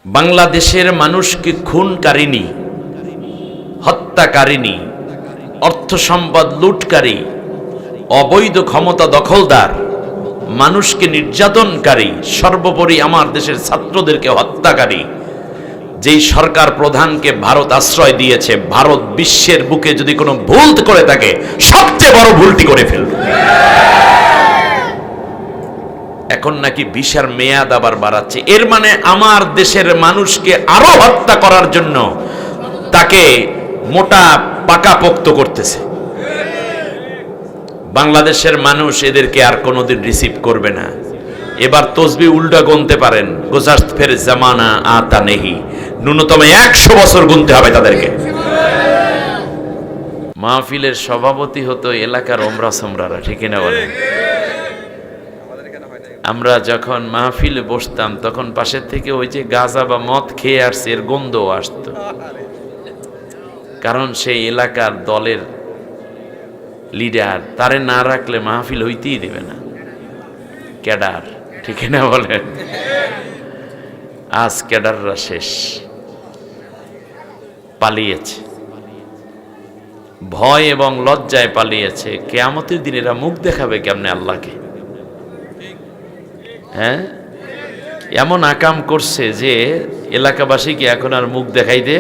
বাংলাদেশের মানুষকে খুনকারিনী, হত্যাকারিনী, অর্থ সম্পদ লুটকারী, অবৈধ ক্ষমতা দখলদার, মানুষকে নির্যাতনকারী, সর্বোপরি আমার দেশের ছাত্রদেরকে হত্যাকারী যেই সরকার প্রধানকে ভারত আশ্রয় দিয়েছে, ভারত বিশ্বের বুকে যদি কোনো ভুল করে থাকে সবচেয়ে বড় ভুলটি করে ফেলবে। এখন নাকি ভিসার মেয়াদ আবার বাড়াচ্ছে। এর মানে আমার দেশের মানুষকে আরো হত্যা করার জন্য তাকে মোটা পাকাপোক্ত করতেছে। বাংলাদেশের মানুষ এদেরকে আর কোনোদিন রিসিভ করবে না। এবার তসবি উল্টা গুনতে পারেন, গুজাশত ফের জামানা আতা নেহি, ন্যূনতম 100 বছর গুনতে হবে তাদেরকে। মাহফিলের সভাপতি হতো এলাকার ওমরা সোমরারা, ঠিক না বলেন? আমরা যখন মাহফিলে বসতাম তখন পাশের থেকে ওই যে গাঁজা বা মদ খেয়ে আসছে এর গন্ধ আসতো, কারণ সেই এলাকার দলের লিডার তারে না রাখলে মাহফিল হইতেই দেবে না। ক্যাডার, ঠিক না বলেন? আজ ক্যাডাররা শেষ, পালিয়েছে, ভয় এবং লজ্জায় পালিয়েছে। কিয়ামতের দিন এরা মুখ দেখাবে কেমনে আল্লাহকে? হ্যাঁ, এমন আকাম করছে যে এলাকাবাসীকে এখন আর মুখ দেখাইতে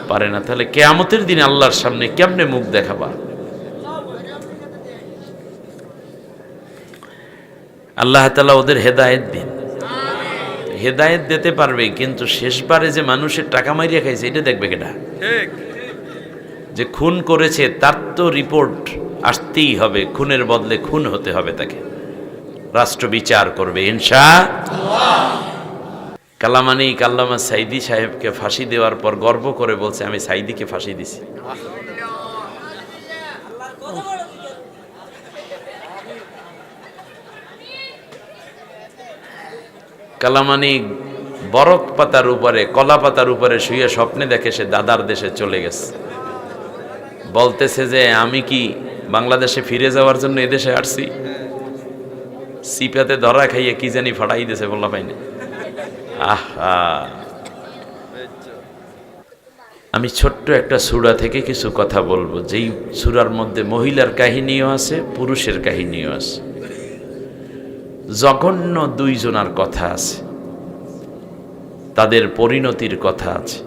পারে না। তাহলে কিয়ামতের দিন আল্লাহর সামনে কেমনে মুখ দেখাবা? আল্লাহ তাআলা ওদের হেদায়েত দিন। হেদায়েত দিতে পারবে, কিন্তু শেষবারে যে মানুষের টাকা মারিয়া খাইছে এটা দেখবে কেটা? যে খুন করেছে তার তো রিপোর্ট আসতেই হবে, খুনের বদলে খুন হতে হবে তাকে, রাষ্ট্র বিচার করবে ইনশাআল্লাহ। কালামানি আল্লামা সাইদি সাহেবকে ফাঁসি দেওয়ার পর গর্ব করে বলছে, আমি সাইদিকে ফাঁসি দিছি। কালামানি বরক পাতার উপরে, কলা পাতার উপরে শুয়ে স্বপ্নে দেখে সে দাদার দেশে চলে গেছে। বলতেছে যে আমি কি বাংলাদেশে ফিরে যাওয়ার জন্য এদেশে আসছি? সিপাতে ধরা খাইয়ে কি জানি ফাটাই দিয়েছে, বললা পাইনি। আহা, আমি ছোট্ট একটা সূরা থেকে কিছু কথা বলবো, যেই সূরার মধ্যে মহিলার কাহিনীও আছে, পুরুষের কাহিনীও আছে। জঘন্য দুইজনার কথা আছে, তাদের পরিণতির কথা আছে।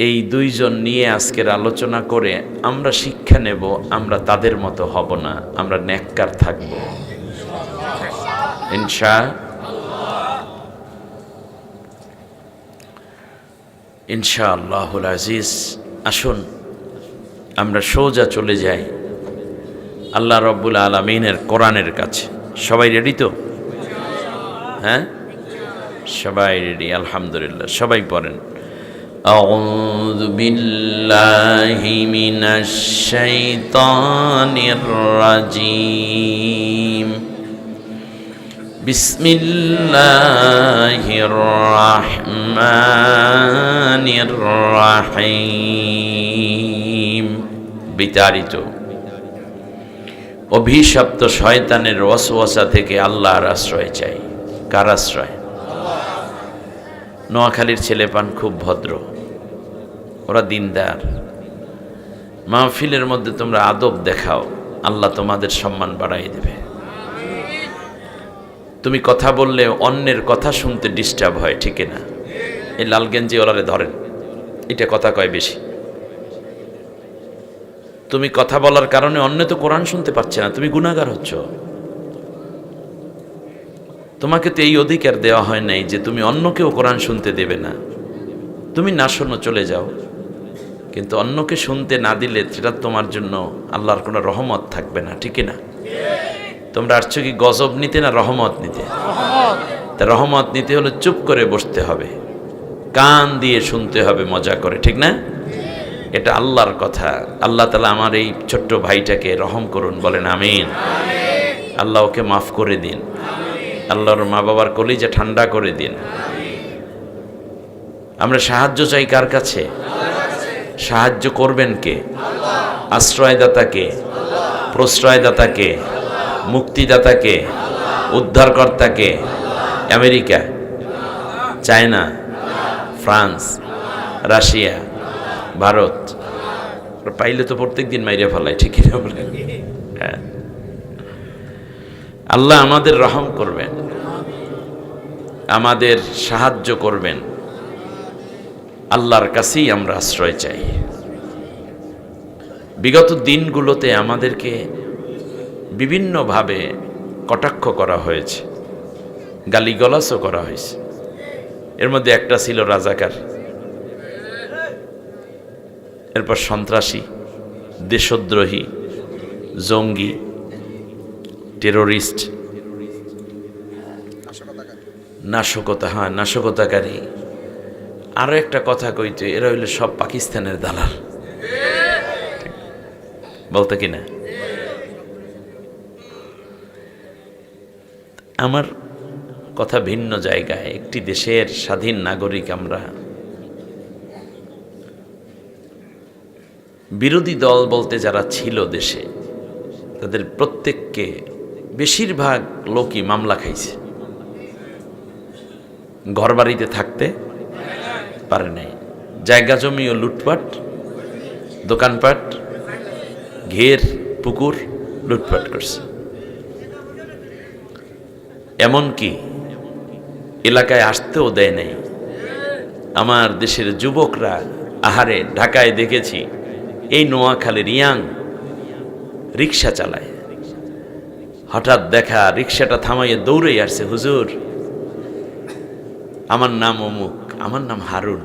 এই দুইজন নিয়ে আজকের আলোচনা করে আমরা শিক্ষা নেব, আমরা তাদের মতো হব না, আমরা নেককার থাকব ইনশাআল্লাহুল আজিজ। আসুন আমরা সোজা চলে যাই আল্লাহ রাব্বুল আলামিনের কোরআনের কাছে। সবাই রেডি তো? হ্যাঁ, সবাই রেডি, আলহামদুলিল্লাহ। সবাই পড়েন, আউযু বিল্লাহি মিনাশ শাইতানির রাজীম, বিসমিল্লাহির রাহমানির রাহিম। বিতাড়িত অভিশপ্ত শয়তানের ওয়াসওয়াসা থেকে আল্লাহর আশ্রয় চাই। কার আশ্রয়? নোয়াখালীর ছেলেপান খুব ভদ্র, ওরা দিনদার। মাহফিলের মধ্যে তোমরা আদব দেখাও, আল্লাহ তোমাদের সম্মান বাড়াই দেবে। তুমি কথা বললে অন্যের কথা শুনতে ডিস্টার্ব হয়, ঠিক না? এই লালগেঞ্জি ওলারে ধরেন, এটা কথা কয় বেশি। তুমি কথা বলার কারণে অন্য তো কোরআন শুনতে পাচ্ছে না, তুমি গুনাহগার হচ্ছ। তোমাকে তো এই অধিকার দেওয়া হয় নাই যে তুমি অন্যকেও কোরআন শুনতে দেবে না। তুমি না শোনো, চলে যাও, কিন্তু অন্যকে শুনতে না দিলে সেটা তোমার জন্য আল্লাহর কোনো রহমত থাকবে না, ঠিক না? তোমরা আসছো কি গজব নিতে না রহমত নিতে? তা রহমত নিতে হলে চুপ করে বসতে হবে, কান দিয়ে শুনতে হবে, মজা করে, ঠিক না? এটা আল্লাহর কথা। আল্লাহ তাআলা আমার এই ছোট্ট ভাইটাকে রহম করুন, বলেন আমিন। আল্লাহ ওকে মাফ করে দিন, আল্লাহর মা বাবার কলিজা ঠান্ডা করে দিন। আমরা সাহায্য চাই কার কাছে? সাহায্য করবেন কে? আশ্রয়দাতাকে, প্রশ্রয়দাতাকে, মুক্তিদাতাকে, উদ্ধারকর্তাকে। America, China, France, Russia, Bharat. পাইলে তো প্রত্যেকদিন মাইরে ফেলায়, ঠিক কিনা বলেন? হ্যাঁ। আল্লাহ আমাদের রহম করবেন, আমাদের সাহায্য করবেন। আল্লাহর কাছেই আমরা আশ্রয় চাই। বিগত দিনগুলোতে আমাদেরকে বিভিন্নভাবে কটাক্ষ করা হয়েছে, গালিগালাজও করা হয়েছে। এর মধ্যে একটা ছিল রাজাকার, এরপর সন্ত্রাসী, দেশদ্রোহী, জঙ্গি, টেরোরিস্ট, নাশকতাকারী। আরো একটা কথা কইতে, এরা হইল সব পাকিস্তানের দালাল, বলতে কিনা? আমার কথা ভিন্ন জায়গায়। একটি দেশের স্বাধীন নাগরিক আমরা। বিরোধী দল বলতে যারা ছিল দেশে, তাদের প্রত্যেককে বেশিরভাগ লোকই মামলা খাইছে, ঘরবাড়িতে থাকতে পারে নাই, জায়গা জমিও লুটপাট, দোকানপাট, ঘের, পুকুর লুটপাট করছে। এমনকি এলাকায় আসতেও দেয় নাই। আমার দেশের যুবকরা, আহারে ঢাকায় দেখেছি এই নোয়াখালীর ইয়াং রিক্সা চালায়, হঠাৎ দেখা রিক্সাটা থামাইয়ে দৌড়ে আসছে, হুজুর আমার নাম অমুক, আমার নাম হারুন,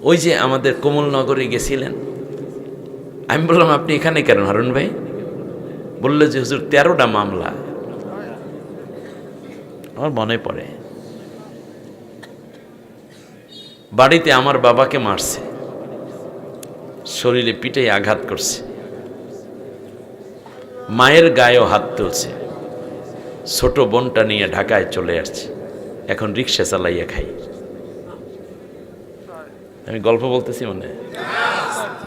ওই যে আমাদের কমলনগরে গেছিলেন। আমি বললাম আপনি এখানে কেন হারুন ভাই? বললো যে হুজুর 13টা মামলা। আমার মনে পড়ে বাড়িতে আমার বাবাকে মারছে, শরীরে পিঠে আঘাত করছে, মায়ের গায়েও হাত তুলছে, ছোট বোনটা নিয়ে ঢাকায় চলে আসছে, এখন রিক্সা চালাইয়া খাই। আমি গল্প বলতেছি মনে,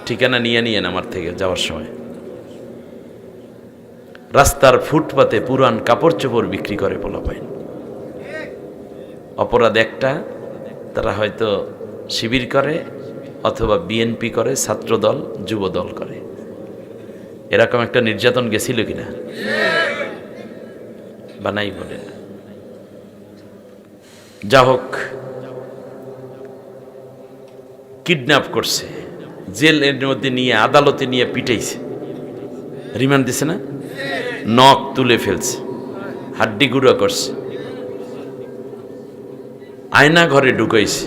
ঠিকানা নিয়ে নিয়েন আমার থেকে যাওয়ার সময়। রাস্তার ফুটপাতে পুরান কাপড় চোপড় বিক্রি করে পোলাপাইন। অপরাধ একটা, তারা হয়তো শিবির করে অথবা বিএনপি করে, ছাত্রদল, যুবদল করে। এরকম একটা নির্যাতন গেছিল কিনা? বানাই বলে না। যা হোক, কিডন্যাপ করছে, জেলের মধ্যে নিয়ে আদালতে নিয়ে পিটাইছে, রিমান্ড দিছে না, নখ তুলে ফেলছে, হাড্ডি গুঁড়া করছে, আয়না ঘরে ঢুকাইছে,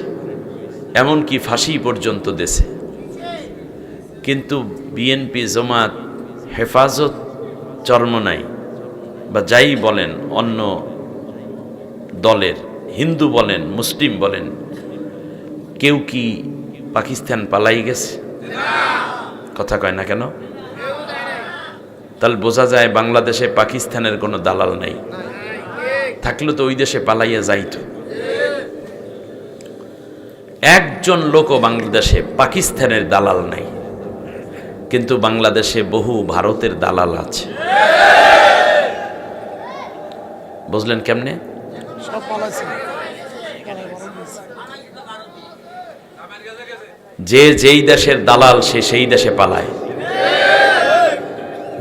এমনকি ফাঁসি পর্যন্ত দেছে। কিন্তু বিএনপি, জামাত, হেফাজত, চরমনাই বা যাই বলেন, অন্য দলের, হিন্দু বলেন, মুসলিম বলেন, কেউ কি পাকিস্তান পালাই গেছে? কথা কয় না কেন? তাহলে বোঝা যায় বাংলাদেশে পাকিস্তানের কোনো দালাল নাই। থাকলে তো ওই দেশে পালাইয়া যাইতো। একজন লোকও বাংলাদেশে পাকিস্তানের দালাল নাই, কিন্তু বাংলাদেশে বহু ভারতের দালাল আছে। বুঝলেন কেমনে? যে যেই দেশের দালাল সে সেই দেশে পালায়।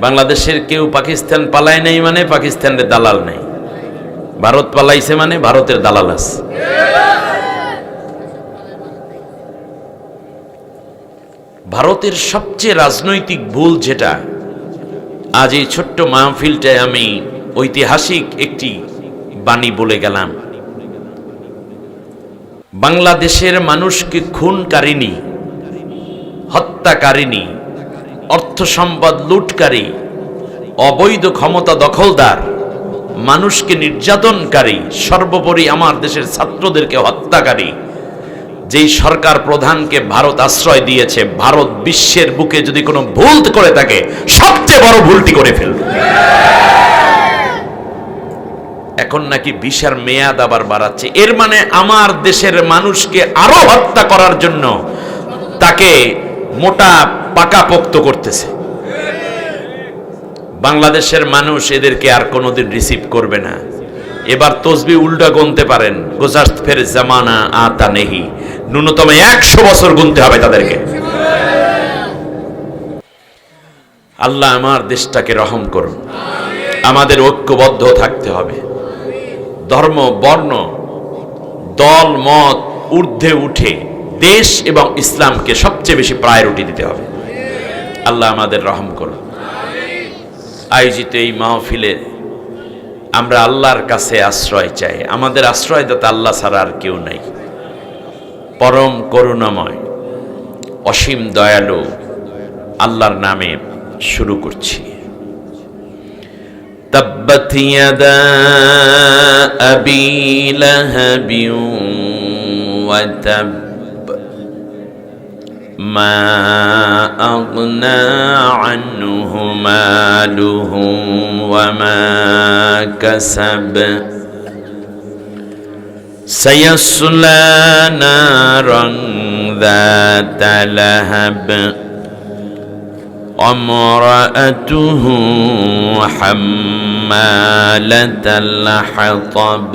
বাংলাদেশের কেউ পাকিস্তান পালায় নাই মানে পাকিস্তানের দালাল নাই, ভারত পালাইছে মানে ভারতের দালাল আছে। ভারতের সবচেয়ে রাজনৈতিক ভুল যেটা, আজ এই ছোট্ট মাহফিলটায় আমি ঐতিহাসিক একটি বাণী বলে গেলাম। বাংলাদেশের মানুষকে খুনকারিনী, হত্যাকারিনী, অর্থ সম্পদ লুটকারী, অবৈধ ক্ষমতা দখলদার, মানুষকে নির্যাতনকারী, সর্বোপরি আমার দেশের ছাত্রদেরকে হত্যাকারী যেই সরকার প্রধানকে ভারত আশ্রয় দিয়েছে, ভারত বিশ্বের বুকে যদি কোনো ভুল করে থাকে সবচেয়ে বড় ভুলটি করে ফেলবে। এখন নাকি ভিসার মেয়াদ আবার বাড়াচ্ছে। এর মানে আমার দেশের মানুষকে আরো হত্যা করার জন্য তাকে মোটা পাকাপোক্ত করতেছে। বাংলাদেশের মানুষ এদেরকে আর কোনোদিন রিসিভ করবে না। এবার তসবি উল্টা গুনতে পারেন, গুজাশত ফের জামানা আতা নেহি, ন্যূনতম 100 বছর গুনতে হবে তাদেরকে। আল্লাহ আমার দেশটাকে রহম করুন। আমাদের ঐক্যবদ্ধ থাকতে হবে। ধর্ম, বর্ণ, দল, মত ঊর্ধ্বে উঠে দেশ এবং ইসলামকে সবচেয়ে বেশি প্রায়োরিটি দিতে হবে। আল্লাহ আমাদের রহম করুন। আয়োজিত এই মাহফিলে আমরা আল্লাহর কাছে আশ্রয় চাই। আমাদের আশ্রয়দাতা আল্লাহ ছাড়া আর কেউ নাই। পরম করুণাময়, অসীম দয়ালু আল্লাহর নামে শুরু করছি। তাব্বাত ইয়াদা আবি লাহাবিন ওয়া তাব মা আগনা আনহু মালুহু ওয়া মা কাসাব সায়াসলা নারান যাতা লাহাব وامرأته حمالة الحطب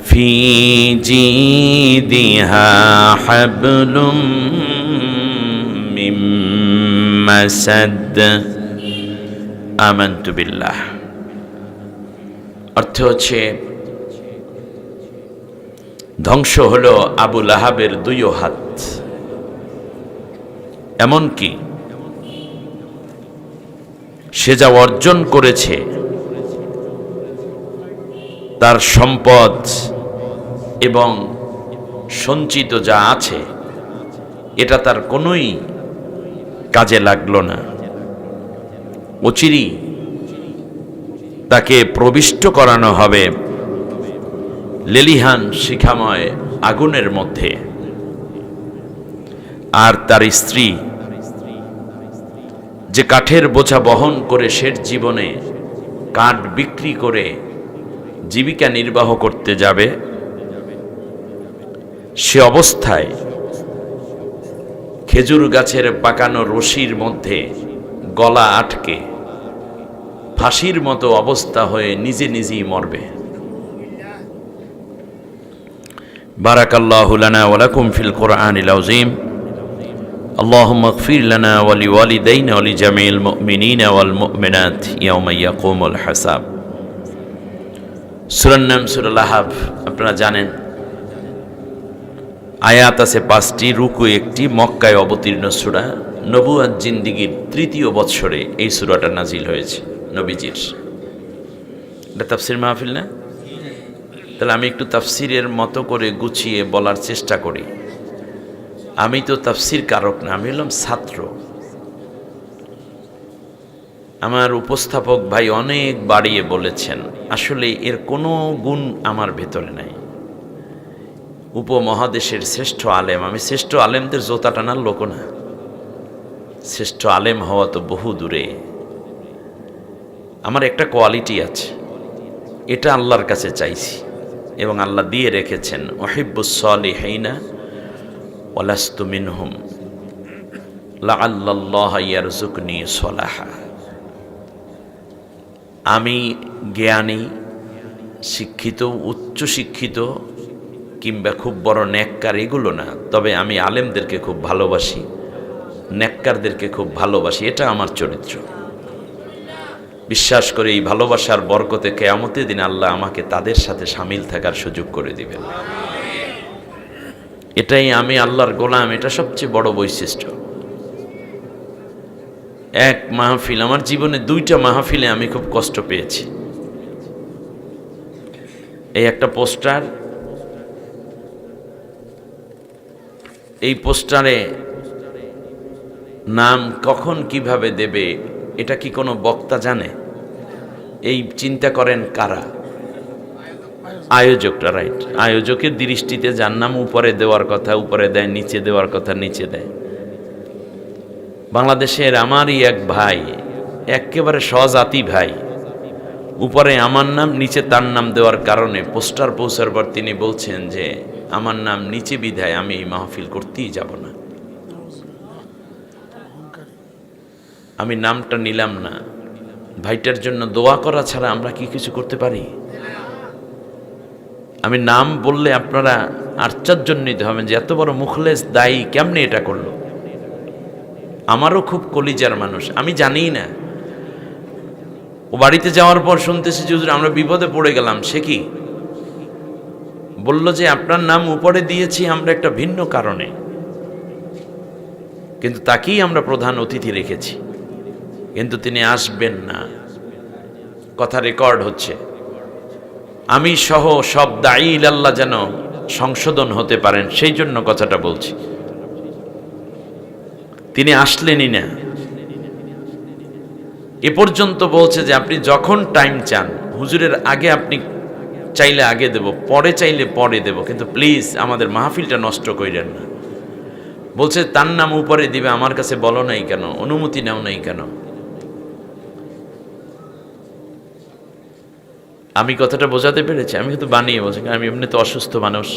في جيدها حبل من مسد آمنت بالله। অর্থ হচ্ছে ধ্বংস হলো আবু লাহাবের 2 হাত। এমনকি সে যা অর্জন করেছে, তার সম্পদ এবং সঞ্চিত যা আছে, এটা তার কোনোই কাজে লাগলো না। অচিরেই তাকে প্রবিষ্ট করানো হবে লেলিহান শিখাময় আগুনের মধ্যে। আর তার স্ত্রী যে কাঠের বোঝা বহন করে শেষ জীবনে কাঠ বিক্রি করে জীবিকা নির্বাহ করতে যাবে, সে অবস্থায় খেজুর গাছের পাকানো রশির মধ্যে গলা আটকে ফাঁসির মতো অবস্থা হয়ে নিজে নিজেই মরবে। বারাকাল্লাহু লানা ওয়া লাকুম ফিল কুরআনিল আযীম। اللهم اغفر لنا ولوالدينا ولجميع المؤمنين والمؤمنات يوم يقوم الحساب। সূরার নাম সূরা লাহাব। আপনারা জানেন আয়াত আছে 5টি, রুকু 1টি, মক্কায় অবতীর্ণ সূরা। নবুয়ত জিন্দেগীর 3য় বৎসরে এই সূরাটা নাজিল হয়েছে নবীজির। এটা তাফসীর মাহফিল না? তাহলে আমি একটু তাফসীরের মতো করে গুছিয়ে বলার চেষ্টা করি। আমি তো তাফসীর কারক না, আমি হলাম ছাত্র। আমার উপস্থাপক ভাই অনেক বাড়িয়ে বলেছেন, আসলে এর কোনো গুণ আমার ভেতরে নাই। উপমহাদেশের শ্রেষ্ঠ আলেম, আমি শ্রেষ্ঠ আলেমদের জোতা টানার লোক না। শ্রেষ্ঠ আলেম হওয়া তো বহু দূরে। আমার একটা কোয়ালিটি আছে, এটা আল্লাহর কাছে চাইছি এবং আল্লাহ দিয়ে রেখেছেন। উহিব্বুস সালিহিনা ওয়ালাস্তু মিনহুম লাআল্লাল্লাহা ইয়ারযুকনি সলাহা। আমি জ্ঞানী, শিক্ষিত, উচ্চ শিক্ষিত কিংবা খুব বড় নেককার এগুলো না, তবে আমি আলেমদেরকে খুব ভালোবাসি, নেককারদেরকে খুব ভালোবাসি। এটা আমার চরিত্র। বিশ্বাস করে এই ভালোবাসার বরকতে কিয়ামতের দিন আল্লাহ আমাকে তাদের সাথে শামিল থাকার সুযোগ করে দিবেন। এটাই আমি আল্লাহর গোলাম, এটা সবচেয়ে বড় বৈশিষ্ট্য। এক মাহফিল, আমার জীবনে 2টা মাহফিলে আমি খুব কষ্ট পেয়েছি। এই একটা পোস্টার, এই পোস্টারে নাম কখন কিভাবে দেবে এটা কি কোনো বক্তা জানে? এই চিন্তা করেন কারা? আয়োজকরা, রাইট। আয়োজকের দৃষ্টিতে যার নাম উপরে দেওয়ার কথা উপরে দেয়, নিচে দেওয়ার কথা নিচে দেয়। বাংলাদেশের আমারই এক ভাই, একেবারে স্বজাতি ভাই, উপরে আমার নাম নিচে তার নাম দেওয়ার কারণে পোস্টার পৌঁছার পর তিনি বলছেন যে আমার নাম নিচে বিধায় আমি এই মাহফিল করতেই যাব না। আমি নামটা নিলাম না। ভাইটার জন্য দোয়া করা ছাড়া আমরা কি কিছু করতে পারি? আমি নাম বললে আপনারা আশ্চর্যান্বিত হবেন যে এত বড় মুখলেস দায়ী কেমনে এটা করলো। আমারও খুব কলিজার মানুষ, আমি জানিই না। ও বাড়িতে যাওয়ার পর শুনতেছি যে হুজুর আমরা বিপদে পড়ে গেলাম। সে কি বলল যে আপনার নাম উপরে দিয়েছি আমরা একটা ভিন্ন কারণে, কিন্তু তাকেই আমরা প্রধান অতিথি রেখেছি, কিন্তু তিনি আসবেন না। কথা রেকর্ড হচ্ছে। আমি সহ সব দায়ী ইলাল্লাহ যেন সংশোধন হতে পারেন সেই জন্য কথাটা বলছি। তিনি আসলেনই না। এ পর্যন্ত বলছে যে আপনি যখন টাইম চান হুজুরের আগে আপনি চাইলে আগে দেব, পরে চাইলে পরে দেব, কিন্তু প্লিজ আমাদের মাহফিলটা নষ্ট কইরেন না। বলছে তার নাম উপরে দিবে, আমার কাছে বলো নাই কেন, অনুমতি নাও নাই কেন? আমি কথাটা বোঝাতে পেরেছি? আমি কিন্তু বানিয়ে বলছি, আমি এমনি তো অসুস্থ মানুষ।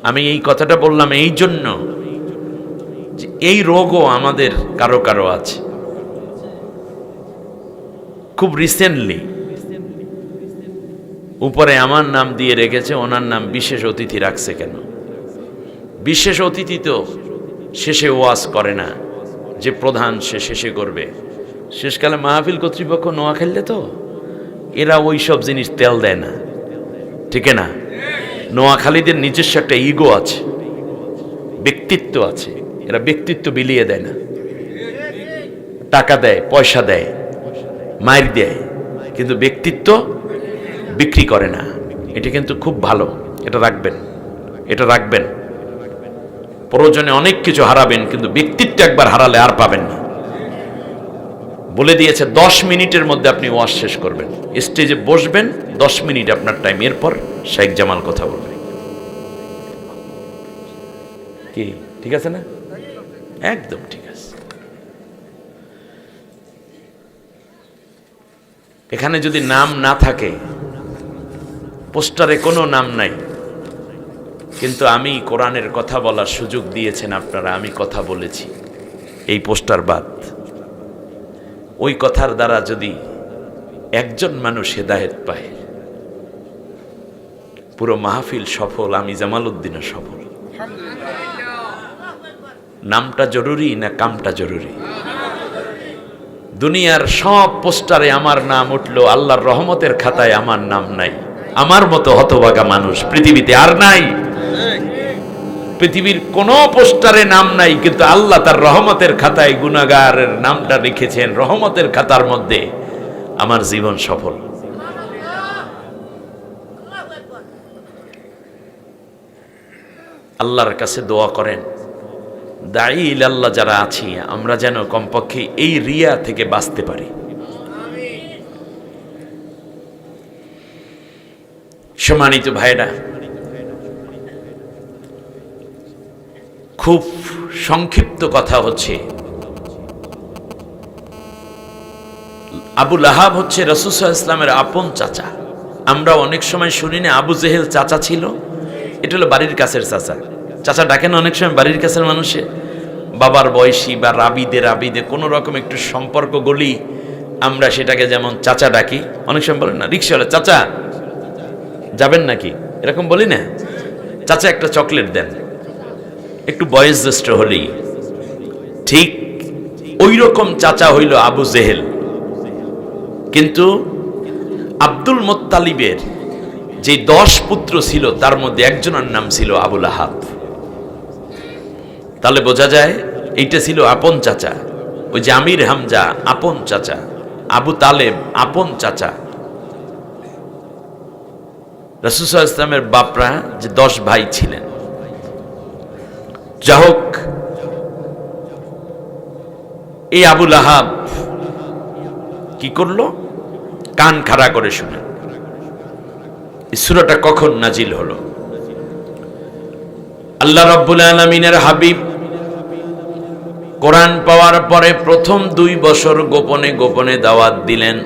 আমি এই কথাটা বললাম এই জন্য যে এই রোগও আমাদের কারো কারো আছে। খুব রিসেন্টলি উপরে আমার নাম দিয়ে রেখেছে, ওনার নাম বিশেষ অতিথি রাখছে কেন? বিশেষ অতিথি তো শেষে ওয়াজ করে না, যে প্রধান সে শেষে করবে। শেষকালে মাহফিল কর্তৃপক্ষ নোয়া খেললে তো এরা ওই সব জিনিস তেল দেয় না, ঠিক না? নোয়াখালীদের নিজস্ব একটা ইগো আছে, ব্যক্তিত্ব আছে, এরা ব্যক্তিত্ব বিলিয়ে দেয় না। টাকা দেয়, পয়সা দেয়, মাইর দেয়, কিন্তু ব্যক্তিত্ব বিক্রি করে না। এটা কিন্তু খুব ভালো, এটা রাখবেন, এটা রাখবেন। প্রয়োজনে অনেক কিছু হারাবেন, কিন্তু ব্যক্তিত্ব একবার হারালে আর পাবেন না। বলে দিয়েছে 10 মিনিটের মধ্যে আপনি ওয়াজ শেষ করবেন, স্টেজে বসবেন, 10 মিনিট আপনার টাইম, এরপর শেখ জামাল কথা বলবে। কি ঠিক আছে না? একদম ঠিক আছে। এখানে যদি নাম না থাকে, পোস্টারে কোনো নাম নাই, কিন্তু আমি কোরআনের কথা বলার সুযোগ দিয়েছেন আপনারা, আমি কথা বলেছি, এই পোস্টার বাদ। ওই কথার দ্বারা যদি একজন মানুষ হেদায়েত পায়, পুরো মাহফিল সফল, আমি জামাল উদ্দিনও সফল। নামটা জরুরি না কামটা জরুরি? দুনিয়ার সব পোস্টারে আমার নাম উঠলো, আল্লাহর রহমতের খাতায় আমার নাম নাই। আমার মতো হতভাগা মানুষ পৃথিবীতে আর নাই। পৃথিবীর কোনো পোস্টারে নাম নাই, কিন্তু আল্লাহ তার রহমতের খাতায় গুনাহগারের নামটা লিখেছেন রহমতের খাতার মধ্যে। আমার জীবন সফল। আল্লাহর কাছে দোয়া করেন, দায়ী ইলাল্লাহ যারা আছি আমরা যেন কমপক্ষে এই রিয়া থেকে বাঁচতে পারি। সম্মানিত ভাইরা, খুব সংক্ষিপ্ত কথা হচ্ছে, আবু লাহাব হচ্ছে রাসূল সাল্লাল্লাহু আলাইহি ওয়াসাল্লামের আপন চাচা। আমরা অনেক সময় শুনি না আবু জেহেল চাচা ছিল, এটা হলো বাড়ির কাছের চাচা। চাচা ডাকেন অনেক সময় বাড়ির কাছের মানুষে, বাবার বয়সী বা রাবিদে কোনো রকম একটু সম্পর্ক গলি আমরা সেটাকে যেমন চাচা ডাকি। অনেক সময় বলেন না রিক্সাওয়ালা, চাচা যাবেন নাকি, এরকম বলি না? চাচা একটা চকলেট দেন, একটু বয়স জ্যেষ্ঠ হলেই। ঠিক ওই রকম চাচা হইল আবু জেহেল। কিন্তু আব্দুল মুত্তালিবের যে 10 পুত্র ছিল তার মধ্যে একজনের নাম ছিল আবু লাহাব। তাহলে বোঝা যায় এইটা ছিল আপন চাচা। ওই যে আমির হামজা আপন চাচা, আবু তালেব আপন চাচা। রাসূল সাল্লাল্লাহু আলাইহি ওয়াসাল্লামের বাপরা যে 10 ভাই ছিলেন, যা হোক, এই আবু লাহাব কি করলো? কান খাড়া করে শুনেন এই সূরাটা কখন নাজিল হলো। আল্লাহ রাব্বুল আলামিনের হাবিব কোরআন পাওয়ার পরে প্রথম 2 বছর গোপনে গোপনে দাওয়াত দিলেন।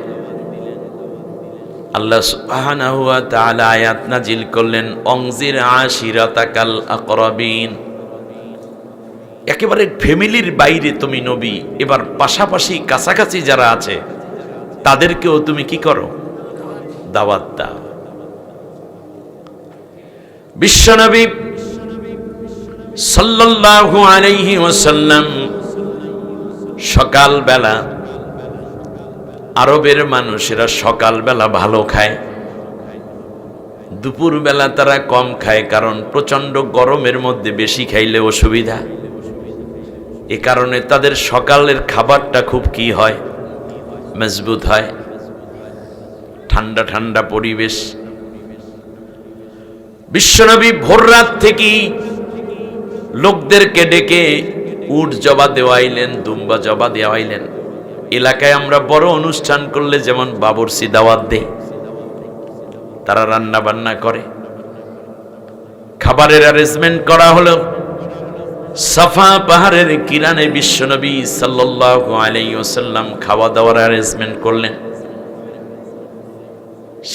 আল্লাহ সুবহানাহু ওয়া তাআলা আয়াত নাজিল করলেন, অনজির আশিরাতাকাল আকরাবিন। একেবারে ফ্যামিলির বাইরে তুমি নবী, এবার পাশাপাশি কাছাকাছি যারা আছে তাদেরকেও তুমি কি করো? দাওয়াত দাও। বিশ্বনবী সাল্লাল্লাহু আলাইহি ওয়াসাল্লাম সকালবেলা, আরবের মানুষেরা সকালবেলা ভালো খায়, দুপুরবেলা তারা কম খায়, কারণ প্রচন্ড গরমের মধ্যে বেশি খাইলে অসুবিধা। এ কারণে তাদের সকালের খাবারটা খুব কি হয়, মজবুত হয়, ঠান্ডা ঠান্ডা পরিবেশ। বিশ্বনবী ভোর রাত থেকেই লোকদেরকে ডেকে উট জবা দেওয়াইলেন, দুম্বা জবা দেওয়াইলেন। এলাকায় আমরা বড় অনুষ্ঠান করলে যেমন বাবুর্চি দাওয়াত দেই, তারা রান্না বান্না করে, খাবারের অ্যারেঞ্জমেন্ট করা হলো। সাফা পাহাড়ের কিরানে বিশ্বনবী সাল্লাল্লাহু আলাইহি ওয়াসাল্লাম খাওয়া দাওয়ার অ্যারেঞ্জমেন্ট করলেন।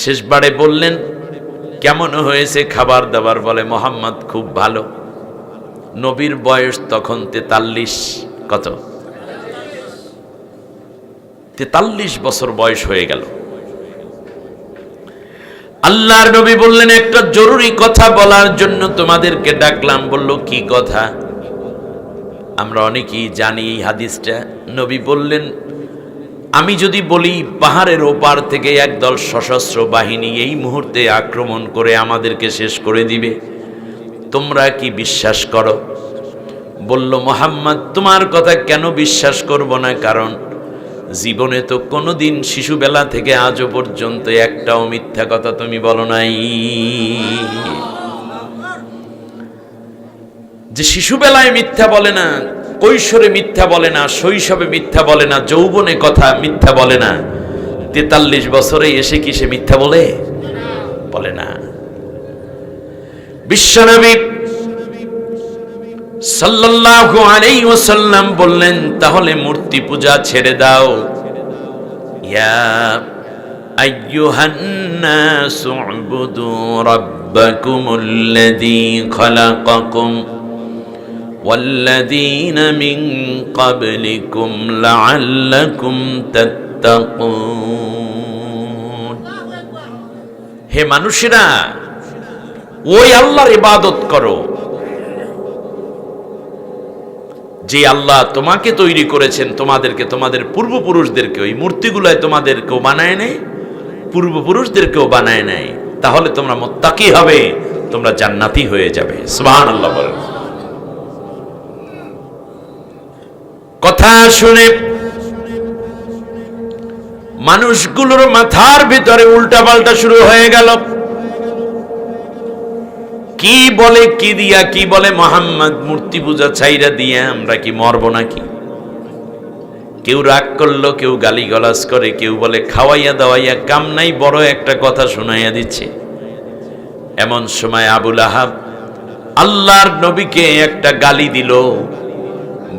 শেষবারে বললেন, কেমন হয়েছে খাবার দাবার? বলে, মোহাম্মদ খুব ভালো। নবীর বয়স তখন 43, কত? 43 বছর বয়স হয়ে গেল। আল্লাহর নবী বললেন, একটা জরুরি কথা বলার জন্য তোমাদেরকে ডাকলাম। বলল, কি কথা? আমরা অনেকেই জানি এই হাদিসটা। নবী বললেন, আমি যদি বলি পাহাড়ের ওপার থেকে একদল সশস্ত্র বাহিনী এই মুহূর্তে আক্রমণ করে আমাদেরকে শেষ করে দিবে, তোমরা কি বিশ্বাস করো? বলল, মুহাম্মদ তোমার কথা কেন বিশ্বাস করব না? কারণ জীবনে তো কোনোদিন শিশুবেলা থেকে আজও পর্যন্ত একটাও মিথ্যা কথা তুমি বলো নাই। যে শিশুবেলায় মিথ্যা বলে না, কৈশোরে মিথ্যা বলে না, শৈশবে মিথ্যা বলে না, যৌবনে কথা মিথ্যা বলে না, 43 বছরে এসে কি সে মিথ্যা বলে না। বিশ্বনবী সাল্লাল্লাহু আলাইহি ওয়াসাল্লাম বললেন, তাহলে মূর্তি পূজা ছেড়ে দাও। ইয়া আইয়ুহান নাসু উবুদু রাব্বাকুমুল্লাযী খালাকাকুম ওয়াল্লাযীনা মিন ক্বাবলিকুম লাআল্লাকুম তাত্তাকুন। হে মানুষেরা, ওই আল্লাহর ইবাদত করো যে আল্লাহ তোমাকে তৈরি করেছেন, তোমাদেরকে, তোমাদের পূর্বপুরুষদেরকে। ওই মূর্তিগুলোয় তোমাদেরকেও বানায় নেই, পূর্বপুরুষদেরকেও বানায় নেই। তাহলে তোমরা মুত্তাকি হবে, তোমরা জান্নাতি হয়ে যাবে। সুবহানাল্লাহ বলেন। কথা শুনে মানুষগুলোর মাথার ভিতরে উল্টা পাল্টা শুরু হয়ে গেল। কি বলে, কি দিয়া, কি বলে মোহাম্মদ মূর্তি পূজা ছাইরা দিয়ে আমরা কি মরব নাকি? কেউ রাগ করলো, কেউ গালিগালাজ করে, কেউ বলে খাওয়াইয়া দাওয়াইয়া কাম নাই, বড় একটা কথা শোনাইয়া দিচ্ছে। এমন সময় আবু লাহাব আল্লাহর নবীকে একটা গালি দিল,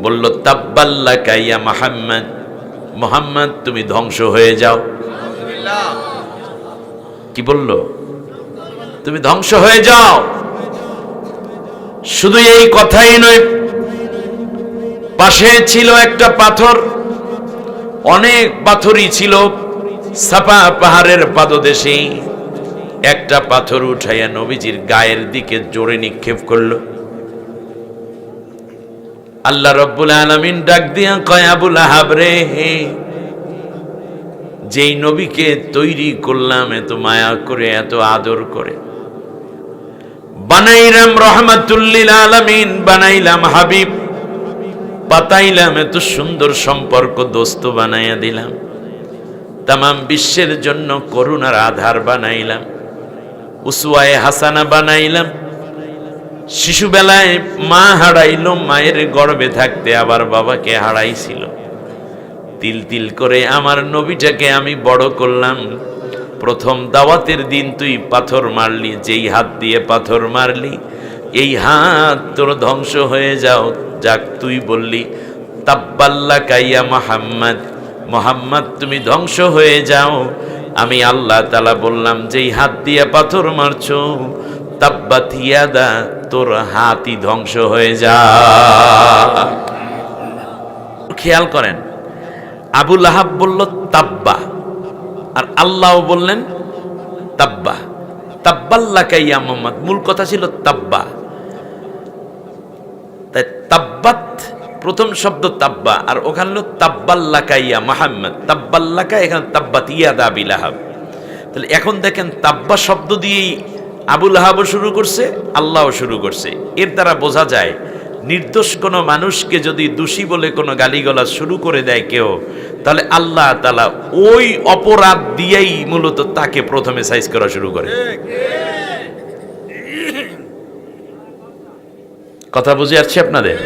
বলল, তাব্বাল্লাকা ইয়া মুহাম্মদ, মুহাম্মদ তুমি ধ্বংস হয়ে যাও। কি বলল? তুমি ধ্বংস হয়ে যাও। শুধু এই কথাই নয়, পাশে ছিল একটা পাথর, অনেক পাথরই ছিল। সাফা পাহাড়ের পাদদেশে একটা পাথর উঠাইয়া নবীজির গায়ের দিকে জোরে নিক্ষেপ করলো। আল্লাহ রাব্বুল আলামিন ডাক দিয়া কয়, আবু লাহাব রে, যেই নবীকে তৈরি করলাম এত মায়া করে, এত আদর করে, বানাইলাম রহমাতুল লিল আলামিন, বানাইলাম হাবিব, পাতাইলাম এত সুন্দর সম্পর্ক, দোস্ত বানাইয়া দিলাম, তামাম বিশ্বের জন্য করুণার আধার বানাইলাম, উসওয়ায়ে হাসানা বানাইলাম। শিশুবেলায় মা হারাইল, মায়ের গর্ভে থাকতে আবার বাবাকে হারাইছিল। তিল তিল করে আমার নবীটাকে আমি বড় করলাম। প্রথম দাওয়াতের দিন তুই পাথর মারলি, যেই হাত দিয়ে পাথর মারলি, এই হাত তোর ধ্বংস হয়ে যাও। যাক, তুই বললি তাব্বাল্লাকা ইয়া মুহাম্মদ, মুহাম্মদ তুমি ধ্বংস হয়ে যাও। আমি আল্লাহ তাআলা বললাম, যেই হাত দিয়ে পাথর মারছো, তাব্বাত ইয়াদা, তোর হাতই ধ্বংস হয়ে যা। খেয়াল করেন, আবু লাহাব বলল তাব্বা, আর আল্লাহ বললেন তাব্বা। তাব্বাল্লাকা ইয়া মুহাম্মদ, মূল কথা ছিল তাব্বা। তাই তাব্বাত প্রথম শব্দ তাব্বা, আর ওখানে হলো তাব্বাল্লাকা ইয়া মুহাম্মদ। তাব্বাল্লাকা, এখানে তাব্বাত ইয়াদা আবি লাহাব। তাহলে এখন দেখেন তাব্বা শব্দ দিয়েই আবু লাহাবও শুরু করছে, আল্লাহও শুরু করছে। এর দ্বারা বোঝা যায় নির্দোষ কোনো মানুষকে যদি দোষী বলে কোনো গালিগালাজ শুরু করে দেয় কেউ, তাহলে আল্লাহ তাআলা ওই অপরাধ দিয়েই মূলত তাকে প্রথমে সাইজ করা শুরু করে। কথা বুঝে আসছে আপনাদের?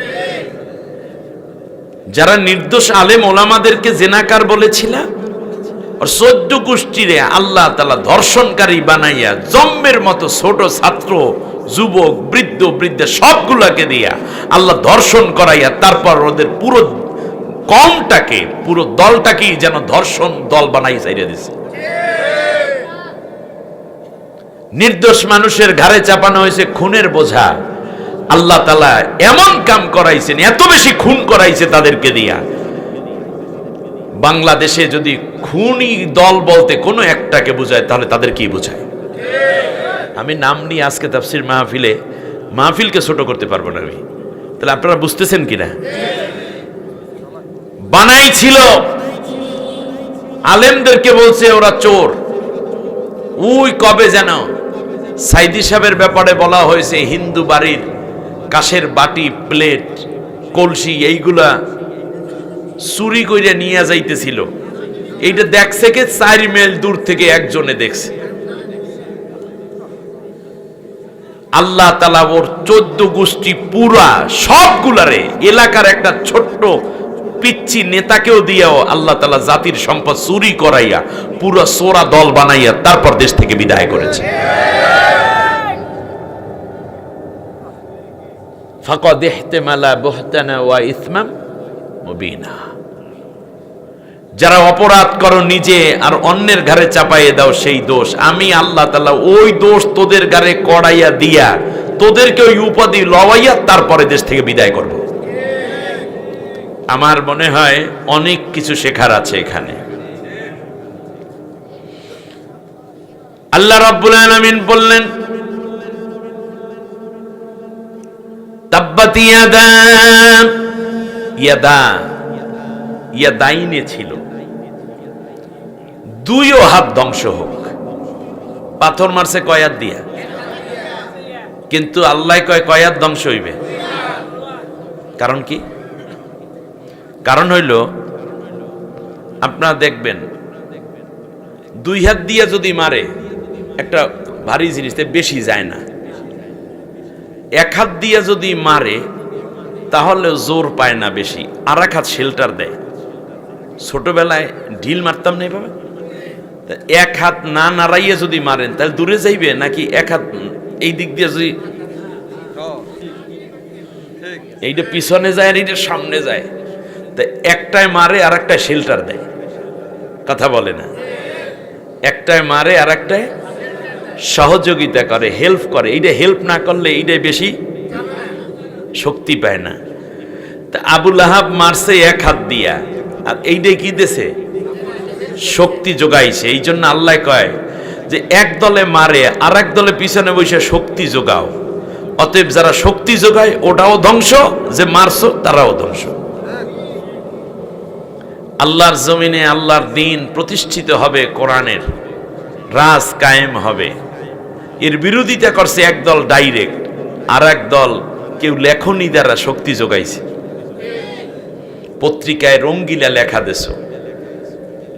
যারা নির্দোষ আলেম ওলামাদেরকে জেনাকার বলেছিল, আর 14 গোষ্ঠীরে আল্লাহ তাআলা ধর্ষণকারী বানাইয়া জম্মের মতো ছোট ছাত্র, যুবক, বৃদ্ধ, বৃদ্ধা সবগুলাকে দিয়া আল্লাহ ধর্ষণ করাইয়া তারপর ওদের পুরো কমটাকে, পুরো দলটাকেই যেন ধর্ষণ দল বানাই ছাইড়া দিছে। নির্দোষ মানুষের ঘাড়ে চাপানো হয়েছে খুনের বোঝা। আল্লাহ তাআলা এমন কাম করাইছেন, এত বেশি খুন করাইছে তাদেরকে দিয়া। বাংলাদেশে যদি খুনি দল বলতে কোনো একটাকে বোঝায়, তাহলে তাদের কি বোঝায়? আমি নাম নিয়ে আজকে তাফসীর মাহফিলকে ছোট করতে পারবো না আমি। তাহলে আপনারা বুঝতেছেন কিনা? বানাইছিল, আলেমদেরকে বলছে ওরা চোর। ওই কবে যেন সাইদি সাহেবের ব্যাপারে বলা হয়েছে হিন্দু বাড়ির কাশের বাটি, প্লেট, কলসি এইগুলা চুরি করে নিয়ে যাইতেছিল। এইটা দেখছে কে? 4 মাইল দূর থেকে একজনে দেখছে। আল্লাহ তাআলা ওর 14 গোষ্ঠী পুরা সবগুলারে, এলাকার একটা ছোট্ট পিচ্ছি নেতাকেও দিয়েও আল্লাহ তাআলা জাতির সম্পদ চুরি করাইয়া পুরো সোরা দল বানাইয়া তারপর দেশ থেকে বিদায় করেছে। ফাকাদ ইহতামালা বুহতানা ওয়া ইসমান মুবিনা। যারা অপরাধ করো নিজে আর অন্যের ঘাড়ে চাপাইয়ে দাও সেই দোষ, আমি আল্লাহ তাআলা ওই দোষ তোদের ঘাড়ে কড়াইয়া দিয়া তোদেরকে ওই উপাধি লওয়াইয়া তারপরে দেশ থেকে বিদায় করব। আমার মনে হয় অনেক কিছু শেখার আছে এখানে। আল্লাহ রাব্বুল আলামিন বললেন, তাব্বাত ইয়াদা, ইয়াদা ইয়াদাইনে ছিল, দুইও হাত ধ্বংস হোক। পাথর মারছে কয়াত দিয়া, কিন্তু আল্লাহ কয় কয়াত ধ্বংস হইবে। কারণ কি? কারণ হইল আপনারা দেখবেন 2 হাত দিয়া যদি মারে একটা ভারী জিনিস বেশি যায় না। 1 হাত দিয়া যদি মারে তাহলে জোর পায় না বেশি, আর 1 হাত শেল্টার দেয়। ছোটবেলায় ঢিল মারতাম না এইভাবে, 1 হাত না নাড়াইয়া যদি মারেন তাহলে দূরে যাইবে, নাকি 1 হাত এই দিক দিয়ে যদি এইটা পিছনে যায় আর এইটা সামনে যায়, তা একটায় মারে আর একটায় শেল্টার দেয়। কথা বলে না? একটায় মারে আর একটায় সহযোগিতা করে, হেল্প করে। এইটা হেল্প না করলে এইটাই বেশি শক্তি পায় না। তা আবু লাহাব মারছে 1 হাত দিয়া, আর এইটাই কি দেছে? শক্তি যোগাইছে। এই জন্য আল্লাহ কয় যে এক দলে মারে আর এক দলে পিছনে বসে শক্তি যোগাও। অতএব যারা শক্তি যোগায় ওটাও ধ্বংস, যে মারছো তারাও ধ্বংস। আল্লাহর জমিনে আল্লাহর দ্বীন প্রতিষ্ঠিত হবে, কোরআনের রাজ কায়েম হবে। এর বিরোধিতা করছে একদল ডাইরেক্ট, আর এক দল কেউ লেখনী দ্বারা শক্তি যোগাইছে। পত্রিকায় রঙ্গিলা লেখা দেছো,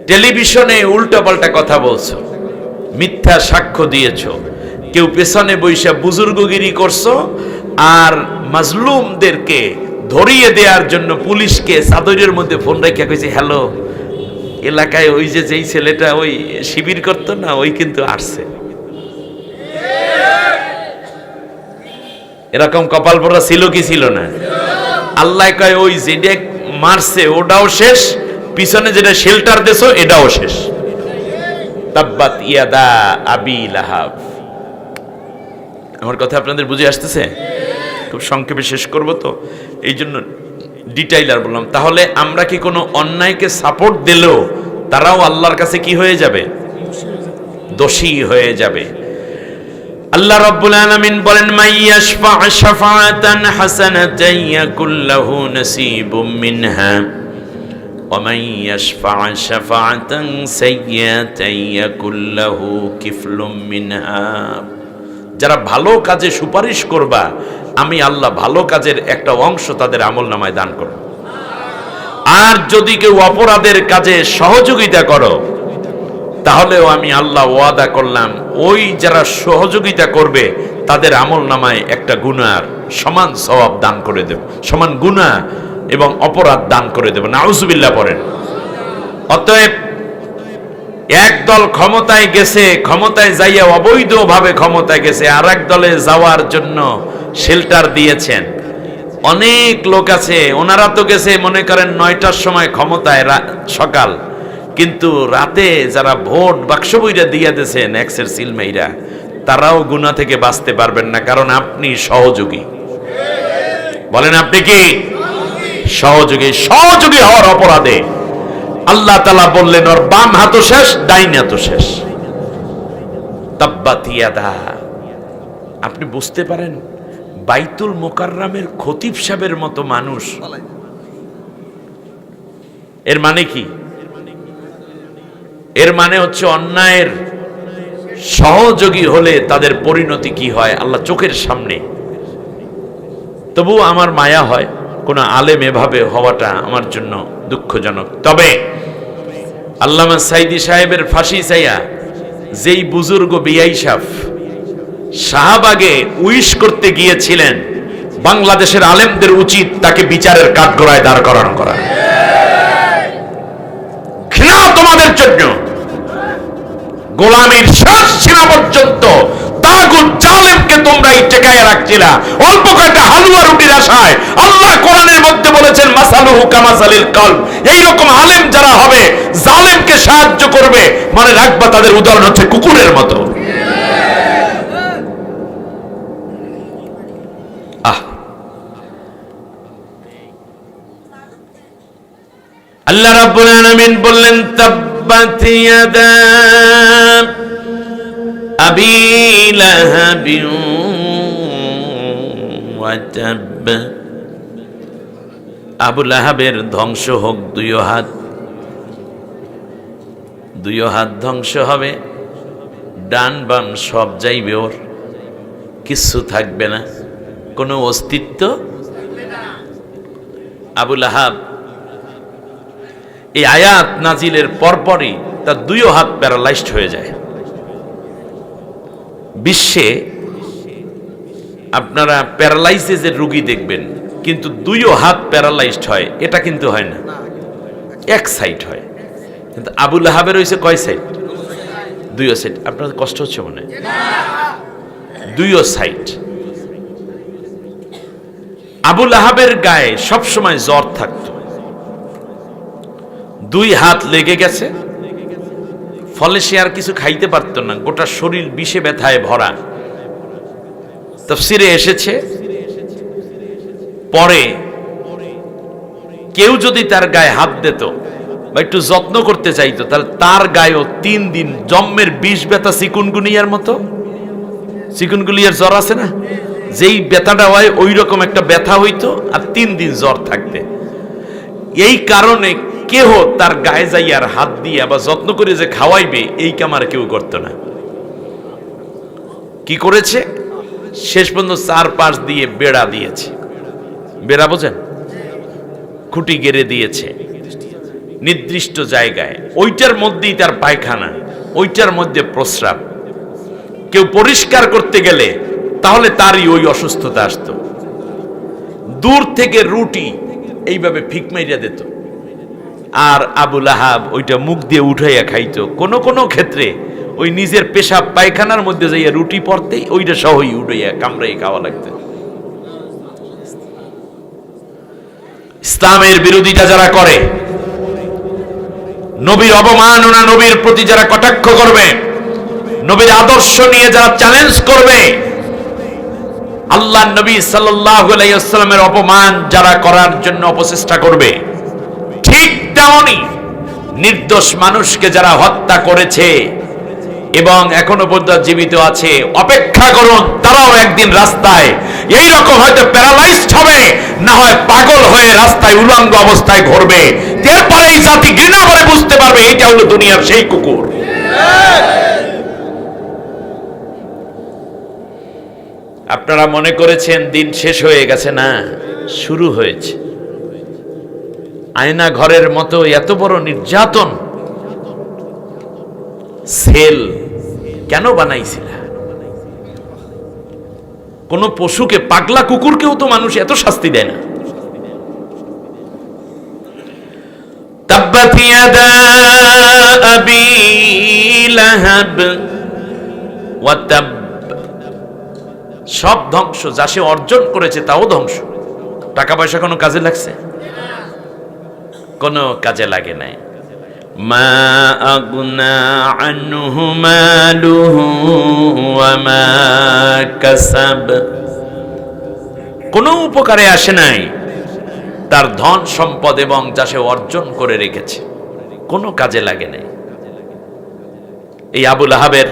টেলিভিশনে উল্টাপাল্টা কথা বলছো, মিথ্যা সাক্ষ্য দিয়েছো, কেউ পেছনে বৈশা বুজুর্গগিরি করছো, আর মাজলুমদেরকে ধরিয়ে দেওয়ার জন্য পুলিশকে চাদরের মধ্যে ফোন রেখে কইছে, হ্যালো, এলাকায় ওই যে যেই ছেলেটা ওই শিবির করতো না, ওই কিন্তু আসছে। এরকম কপাল পড়া ছিল কি ছিল না? আল্লাহ কয় ওই যেটা মারছে ওটাও শেষ, পিছনে যেটা শেল্টার দেছো এটাও শেষ। তাব্বাত ইয়াদা আবি লাহাব। আমার কথা আপনাদের বুঝে আসতেছে? খুব সংক্ষেপে শেষ করব তো, এই জন্য ডিটেইলার বললাম। তাহলে আমরা কি কোনো অন্যায়কে সাপোর্ট দিলেও তারাও আল্লাহর কাছে কি হয়ে যাবে? দোষী হয়ে যাবে। আল্লাহ রাব্বুল আলামিন বলেন, মাইয়াশফা শাফাআতান হাসানাতান ইয়াকুল লাহু নাসীবুম মিনহা ওয়া মাইয়াশফা শাফাআতান সাইয়্যাতান ইয়াকুল লাহু কিফলুম মিনহা। যারা ভালো কাজে সুপারিশ করবা, আমি আল্লাহ ভালো কাজের একটা অংশ তাদের আমলনামায় দান করব। আর যদি কেউ অপরাধের কাজে সহযোগিতা করো, তাহলেও আমি আল্লাহ ওয়াদা করলাম ওই যারা সহযোগিতা করবে তাদের আমলনামায় একটা গুনার সমান সওয়াব দান করে দেব, সমান গুনাহ এবং অপরাধ দান করে দেব। নাউজুবিল্লাহ পড়েন। অতএব একদল ক্ষমতায় গেছে, ক্ষমতায় যাইয়া অবৈধভাবে ক্ষমতায় গেছে, আর এক দলে যাওয়ার জন্য শেল্টার দিয়েছেন। অনেক লোক আছে, ওনারা তো গেছে মনে করেন 9টার সময় ক্ষমতায়, সকাল, কিন্তু রাতে যারা ভোট বাক্স বইরা দিয়ে দিয়েছেন এক্সের সিলমাইরা, তারাও গুনাহ থেকে বাঁচতে পারবেন না, কারণ আপনি সহযোগী। বলেন আপনি কি সহযোগী? সহযোগী হওয়ার অপরাধে আল্লাহ তাআলা বললেন ওর বাম হাতও শেষ, ডাইন হাতও শেষ। তাব্বাত ইয়াদা। আপনি বুঝতে পারেন বাইতুল মুকাররমের খতিব সাহেবের মতো মানুষ, এর মানে কি? এর মানে হচ্ছে অন্যায়ের সহযোগী হলে তাদের পরিণতি কি হয় আল্লাহ চোখের সামনে। তবু আমার মায়া হয় কোন আলেম এভাবে হওয়াটা আমার জন্য দুঃখজনক। তবে আল্লামা সাইদি সাহেবের ফাঁসি চাইয়া যেই বুজুর্গ বিআইসাফ শাহবাগে উইশ করতে গিয়েছিলেন, বাংলাদেশের আলেমদের উচিত তাকে বিচারের কাঠগড়ায় দাঁড় করানো করা। ঘৃণা তোমাদের জন্য, গোলামীর শেষ সীমা পর্যন্ত তাগুত জালেমকে তোমরাই টেকায় রাখছিলা অল্প কয়েকটা হালুয়া রুটির আশায়। আল্লাহ কোরআনের মধ্যে বলেছেন মাসালুহু কামাসালিল কলব। এই রকম আলেম যারা হবে জালেমকে সাহায্য করবে, মানে রাখবা তাদের উদাহরণ হচ্ছে কুকুরের মতো। আল্লাহ রাব্বুল আলামিন বললেন তাব্বাত ইয়াদা আবি লাহাবিন ওয়া তাব। আবু লাহাবের ধ্বংস হোক দুই হাত, দুই হাত ধ্বংস হবে, ডান বাম সব যাইবে, ওর কিচ্ছু থাকবে না, কোনো অস্তিত্ব আবু লাহাব। এই আয়াত নাজিলের পরপরই তার দুই হাত প্যারালাইজড হয়ে যায়। বিশ্বে আপনারা প্যারালাইসিসের রোগী দেখবেন, কিন্তু দুই হাত প্যারালাইজড হয়, এটা কিন্তু হয় না, এক সাইড হয়। কিন্তু আবু লাহাবের হয়েছে কয় সাইড? দুই সাইড। আপনার কষ্ট হচ্ছে মনে? দুই সাইড। আবু লাহাবের গায়ে সবসময় জ্বর থাকতো, দুই হাত লেগে গেছে, ফলে সে আর কিছু খাইতে পারত না, গোটা শরীর বিষে ব্যথায় ভরা। তাফসিরে এসেছে পরে কেউ যদি তার গায়ে হাত দিত বা একটু যত্ন করতে চাইতো, তাহলে তার গায়েও 3 দিন জম্মের বিষ ব্যথা, চিকুনগুনিয়ার মতো। চিকুনগুনিয়ার জ্বর আছে না, যেই ব্যথাটা হয় ওই রকম একটা ব্যথা হইতো, আর 3 দিন জ্বর থাকবে। এই কারণে কেহ তার গায়ে যাই আর হাত দিয়ে বা যত্ন করে যে খাওয়াইবে, এই কামার কেউ করত না। কি করেছে? শেষ পর্যন্ত 4 দিয়ে বেড়া দিয়েছে। বেড়া বোঝেন? খুঁটি গেড়ে দিয়েছে নির্দিষ্ট জায়গায়, ওইটার মধ্যেই তার পায়খানা, ওইটার মধ্যে প্রস্রাব। কেউ পরিষ্কার করতে গেলে তাহলে তারই ওই অসুস্থতা আসতো। দূর থেকে রুটি এইভাবে ফিক মাইরা দিত, আর আবু লাহাব ওইটা মুখ দিয়ে উঠাইয়া খাইতো। কোন কোন ক্ষেত্রে ওই নিজের পেশাব পায়খানার মধ্যে যাইয়া রুটি পড়তেই ওইটা সহই উঠাইয়া কামড়াই খাওয়া লাগতো। ইসলামের বিরোধিতা যারা করে, নবীর অবমাননা, নবীর প্রতি যারা কটাক্ষ করবে, নবীর আদর্শ নিয়ে যারা চ্যালেঞ্জ করবে, আল্লাহ নবী সাল্লাল্লাহু আলাইহি ওয়াসাল্লামের অপমান যারা করার জন্য অপচেষ্টা করবে, ঠিক তেমনি নির্দোষ মানুষকে যারা হত্যা করেছে এবং এখনো পর্যন্ত জীবিত আছে, অপেক্ষা করুন, তারাও একদিন রাস্তায় এই রকম হয়তো প্যারালাইজড হবে, না হয় পাগল হয়ে রাস্তায় উলঙ্গ অবস্থায় ঘুরবে। এরপরে এই জাতি ঘৃণা করে বুঝতে পারবে এইটা হলো দুনিয়ার সেই কুকুর। আপনারা মনে করেছেন দিন শেষ হয়ে গেছে, না, শুরু হয়েছে। আয়না ঘরের মতো এত বড় নির্যাতন সেল কেন বানাইছিল? কোন পশুকে, পাগলা কুকুরকেও তো মানুষ এত শাস্তি দেয় না। তাব্বাত ইয়াদা আবি লাহাব ওয়া তাব, সব ধ্বংস, যা সে অর্জন করেছে তাও ধ্বংস। টাকা পয়সা কোনো কাজে লাগছে? কোনো কাজে লাগে নাই। মা আগনা আনহু মালুহু ওয়া মা কাসাব, কোনো উপকারে আসে নাই তার ধন সম্পদ এবং যা সে অর্জন করে রেখেছে, কোনো কাজে লাগে নাই। এই আবু লাহাবের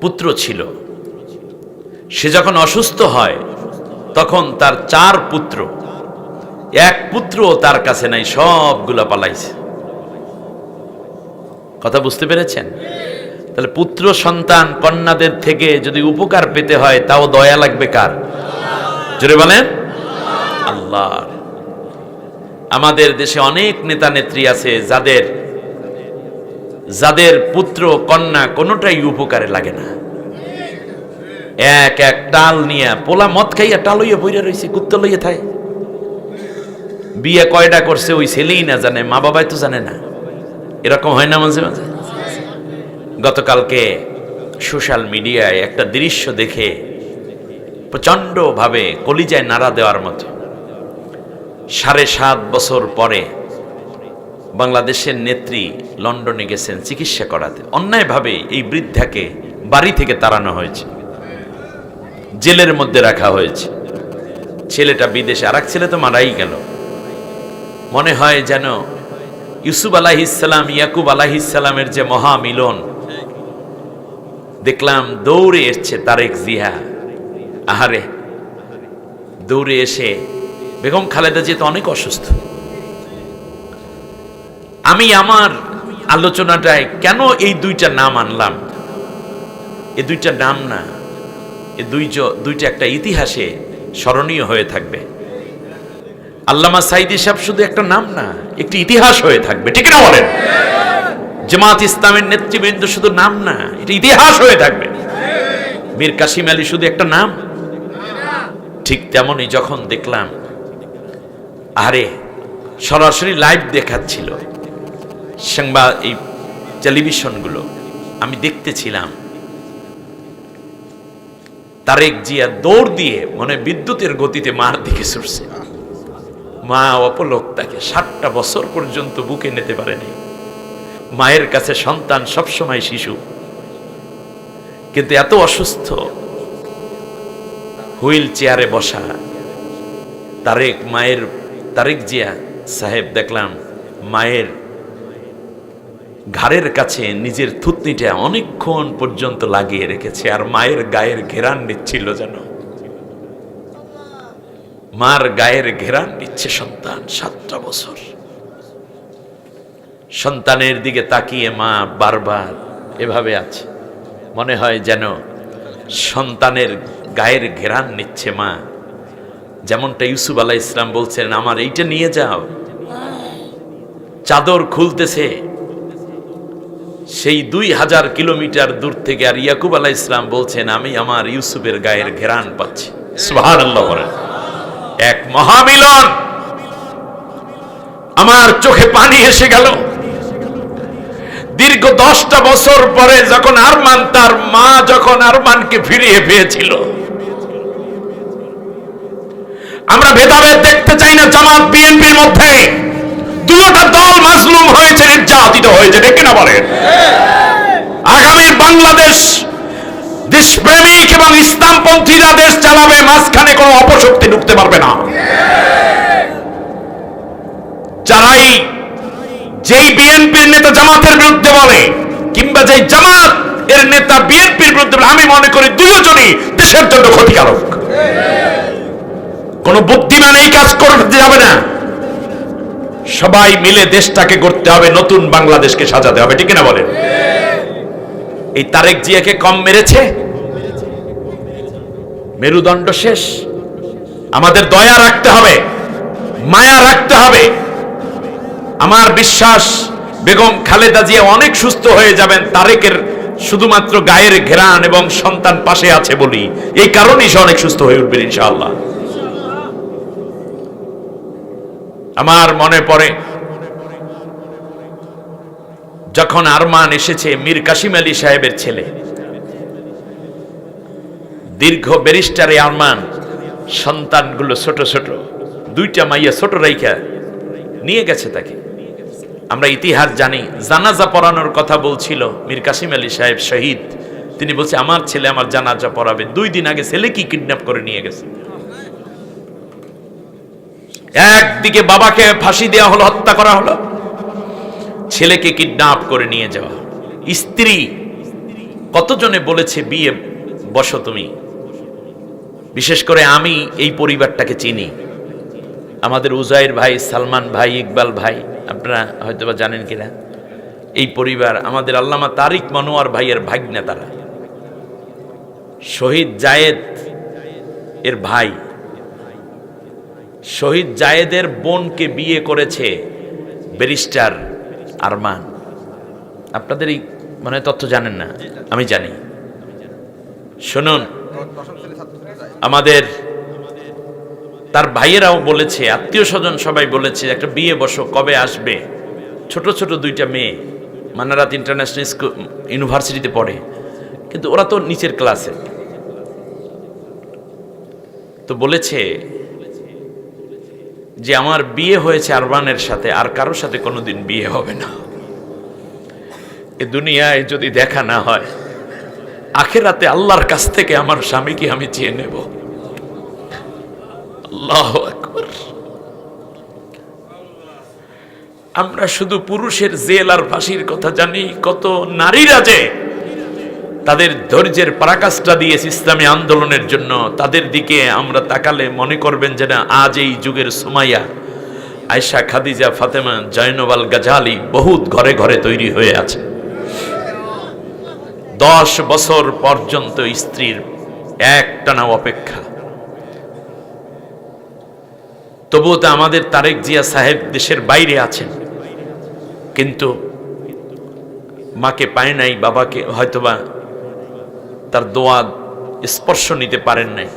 পুত্র ছিল, সে যখন অসুস্থ হয় তখন তার 4 পুত্র, এক পুত্র তার কাছে নাই, সবগুলো পালাইছে। কথা বুঝতে পেরেছেন? তাহলে পুত্র সন্তান কন্যাদের থেকে যদি উপকার পেতে হয় তাও দয়া লাগবে কার? জোরে বলেন, আল্লাহ। আমাদের দেশে অনেক নেতা নেত্রী আছে যাদের পুত্র কন্যা কোনোটাই উপকারে লাগে না। এক এক টাল নিয়ে, পোলা মদ খাইয়া টাল হইয়া বইরা রয়েছে, কুত্তা লইয়া থাই। বিয়ে কয়টা করছে ওই ছেলেই না জানে, মা বাবাই তো জানে না। এরকম হয় না মাঝে মাঝে? গতকালকে সোশ্যাল মিডিয়ায় একটা দৃশ্য দেখে প্রচন্ড ভাবে কলিজায় নাড়া দেওয়ার মতো। 7.5 বছর পরে বাংলাদেশের নেত্রী লন্ডনে গেছেন চিকিৎসা করাতে। অন্যায়ভাবে এই বৃদ্ধাকে বাড়ি থেকে তাড়ানো হয়েছে, জেলের মধ্যে রাখা হয়েছে। ছেলেটা বিদেশে, আর এক ছেলে তো মারাই গেল। মনে হয় যেন ইউসুফ আলাইহিসসালাম ইয়াকুব আলাইহিসসালামের যে মহামিলন। দেখলাম দৌড়ে এসছে তারেক জিয়া, আহারে দৌড়ে এসে, বেগম খালেদা জিয়া তো অনেক অসুস্থ। আমি আমার আলোচনাটায় কেন এই 2টা নাম আনলাম? এই 2টা নাম না, এই দুইটা একটা ইতিহাসে স্মরণীয় হয়ে থাকবে। আল্লামা সাইদি সাহেব শুধু একটা নাম না, একটি ইতিহাস হয়ে থাকবে, ঠিক না বলেন? জামাত ইসলামের নেতৃবৃন্দ শুধু নাম না, এটা ইতিহাস হয়ে থাকবে। মীর কাসিম আলী শুধু একটা নাম। ঠিক তেমনই যখন দেখলাম, আরে সরাসরি লাইভ দেখাচ্ছিল সংবাদ, এই টেলিভিশনগুলো আমি দেখতেছিলাম, তারেক জিয়া দৌড় দিয়ে মনে বিদ্যুতের গতিতে মার দিকে ছুটছে। মা অপলক, তাকে 7টা বছর পর্যন্ত বুকে নিতে পারেনি। মায়ের কাছে সন্তান সবসময় শিশু, কিন্তু এত অসুস্থ, হুইল চেয়ারে বসা তারেক জিয়া সাহেব দেখলাম মায়ের ঘাড়ের কাছে নিজের থুতনিটা অনেকক্ষণ পর্যন্ত লাগিয়ে রেখেছে, আর মায়ের গায়ের ঘেরান নিচ্ছিল, যেন মার গায়ের ঘেরান নিচ্ছে সন্তান। 7টা বছর সন্তানের দিকে তাকিয়ে মা বারবার এভাবে আছে, মনে হয় যেন সন্তানের গায়ের ঘেরান নিচ্ছে মা। যেমনটা ইউসুফ আলাইহিস সালাম বলছেন, আমার এইটা নিয়ে যাও। চাদর খুলতেছে সেই 2000 কিলোমিটার দূর থেকে, আর ইয়াকুব আলাইহিস সালাম বলছেন, আমি আমার ইউসুফের গায়ের ঘেরান পাচ্ছি। সুবহানাল্লাহ বলেন। এক মহামিলন। আমার চোখে পানি এসে গেল। দীর্ঘ 10টা বছর পরে যখন আরমান, তার মা যখন আরমানকে ফিরিয়ে পেয়েছিল। আমরা ভেদাভেদ দেখতে চাই না জামাত বিএনপির মধ্যে। দুটো দল মাজলুম হয়েছে, নির্যাতিত হয়েছে, ঠিক না বলেন? আগামী বাংলাদেশ দেশপ্রেমিক এবং ইসলামপন্থীরা দেশ চালাবে, মাঝখানে কোনো অপশক্তি ঢুকতে পারবে না। যারাই যেই বিএনপির নেতা জামাতের বিরুদ্ধে বলে, কিংবা যেই জামাত এর নেতা বিএনপির বিরুদ্ধে বলে, আমি মনে করি দুজনই দেশের জন্য ক্ষতিকারক। কোন বুদ্ধিমান এই কাজ করতে যাবে না। সবাই মিলে দেশটাকে করতে হবে, নতুন বাংলাদেশকে সাজাতে হবে, ঠিক না বলেন? এই তারেক জিয়াকে কম মেরেছে? মেরুদণ্ড শেষ। আমাদের দয়া রাখতে হবে, মায়া রাখতে হবে। আমার বিশ্বাস বেগম খালেদা জিয়া অনেক সুস্থ হয়ে যাবেন, তারেকের শুধুমাত্র গায়ের ঘেরান এবং সন্তান পাশে আছে বলি, এই কারণেই সে অনেক সুস্থ হয়ে উঠবেন ইনশাআল্লাহ। আমার মনে পড়ে যখন আরমান এসেছে, মীর কাসিম আলী সাহেবের ছেলে, দীর্ঘ ব্যারিস্টারে আরমান, সন্তানগুলো ছোট ছোট, দুইটা মাইয়া ছোট রাইখা নিয়ে গেছে তাকে। আমরা ইতিহাস জানি, জানাজা পড়ানোর কথা বলছিল মীর কাসিম আলী সাহেব শহীদ, তিনি বলছে আমার ছেলে আমার জানাজা পড়াবে। 2 দিন আগে ছেলে কি কিডন্যাপ করে নিয়ে গেছে। একদিকে বাবাকে ফাঁসি দেওয়া হলো, হত্যা করা হলো, ছেলেকে কিডন্যাপ করে নিয়ে যাওয়া। স্ত্রী কতজনে বলেছে বিয়ে বসো তুমি। বিশেষ করে আমি এই পরিবারটাকে চিনি, আমাদের উজাইর ভাই, সালমান ভাই, ইকবাল ভাই, আপনারা হয়তো বা জানেন কিনা, এই পরিবার আমাদের আল্লামা তারিক মনোয়ার ভাইয়ের ভাগ্নে, তারা শহীদ জায়েদ এর ভাই। শহীদ জায়েদের বোনকে বিয়ে করেছে ব্যারিস্টার আরমান। আপনাদের এই মানে তথ্য জানেন না, আমি জানি। শুনুন, আমাদের তার ভাইয়েরাও বলেছে, আত্মীয় স্বজন সবাই বলেছে একটা বিয়ে বসো, কবে আসবে। ছোট ছোট 2টা মেয়ে, মানারাত ইন্টারন্যাশনাল স্কুল ইউনিভার্সিটিতে পড়ে, কিন্তু ওরা তো নিচের ক্লাসে। তো বলেছে যে আমার বিয়ে হয়েছে আরমানের সাথে, আর কারোর সাথে কোনোদিন বিয়ে হবে না। এ দুনিয়ায় যদি দেখা না হয়, আখিরাতে আল্লাহর কাছ থেকে আমার স্বামীকে আমি চেয়ে নেব। আল্লাহু আকবার। আমরা শুধু পুরুষের জেল আর ফাঁসির কথা জানি, কত নারীরা যে তাদের ধৈর্যের পরাকাষ্ঠা দিয়েছে ইসলামী আন্দোলনের জন্য, তাদের দিকে আমরা তাকালে মনে করবেন যে না, আজ এই যুগের সুমাইয়া, আয়েশা, খাদিজা, ফাতেমা, জয়নব আল গাজালি বহুত ঘরে ঘরে তৈরি হয়ে আছে। 10 বছর পর্যন্ত স্ত্রীর একটানা অপেক্ষা। তবুও তো আমাদের তারেক জিয়া সাহেব দেশের বাইরে আছেন, কিন্তু মাকে পায় নাই, বাবাকে হয়তোবা তার দোয়া স্পর্শ নিতে পারেন নাই।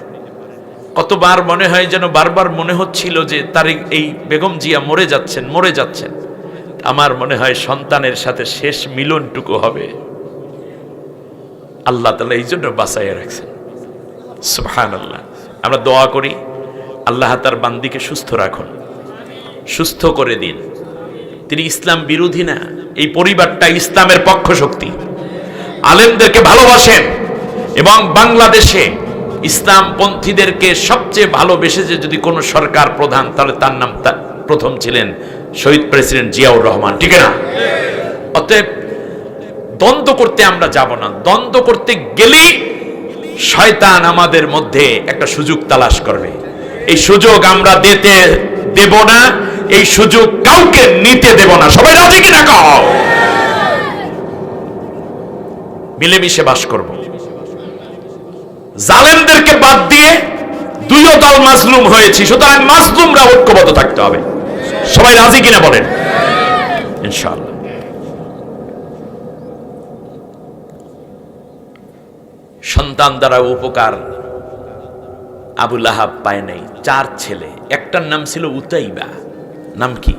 কতবার মনে হয় যেন, বারবার মনে হচ্ছিল যে তারেক এই বেগম জিয়া মরে যাচ্ছেন, মরে যাচ্ছেন। আমার মনে হয় সন্তানের সাথে শেষ মিলনটুকু হবে। আল্লাহ তাআলা এই জন্য বাঁচাইয়া রাখছেন। সুবহানাল্লাহ। আমরা দোয়া করি, আল্লাহ তার বান্দিকে সুস্থ রাখুন, সুস্থ করে দিন। তিনি ইসলাম বিরোধী না, এই পরিবারটা ইসলামের পক্ষ শক্তি, আলেমদেরকে ভালোবাসেন এবং বাংলাদেশে ইসলামপন্থীদেরকে সবচেয়ে ভালোবেসেছে যদি কোনো সরকার প্রধান, তাহলে তার নাম প্রথম ছিলেন শহীদ প্রেসিডেন্ট জিয়াউর রহমান, ঠিক না? অতএব দ্বন্দ্ব করতে আমরা যাব না। দ্বন্দ্ব করতে গেলেই শয়তান আমাদের মধ্যে একটা সুযোগ তালাশ করবে। এই সুযোগ আমরা দেব না, এই সুযোগ কাউকে নিতে দেব না। সবাই রাজি কিনা কও? মিলেমিশে বাস করব। জালেমদেরকে বাদ দিয়ে 2 দল মাজলুম হয়েছি, সুতরাং মাজলুমরা ঐক্যবদ্ধ থাকতে হবে। সবাই রাজি কিনা বলেন? ইনশাআল্লাহ। সন্তান দ্বারা উপকার আবু লাহাব পায় নাই। 4 ছেলে, একটার নাম ছিল উতাইবা। নাম কি?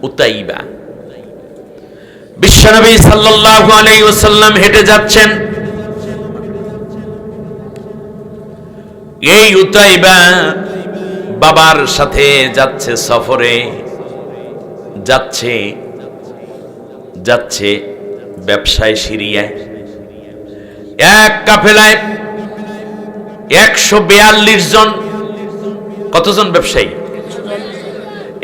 উতাইবা। বিশ্বনবী সাল্লাল্লাহু আলাইহি ওয়াসাল্লাম হেঁটে যাচ্ছেন, এই উতাইবা বাবার সাথে যাচ্ছে সফরে, যাচ্ছে ব্যবসায় সিরিয়ায়। এক কাফেলায় 142 জন। কতজন ব্যবসায়ী?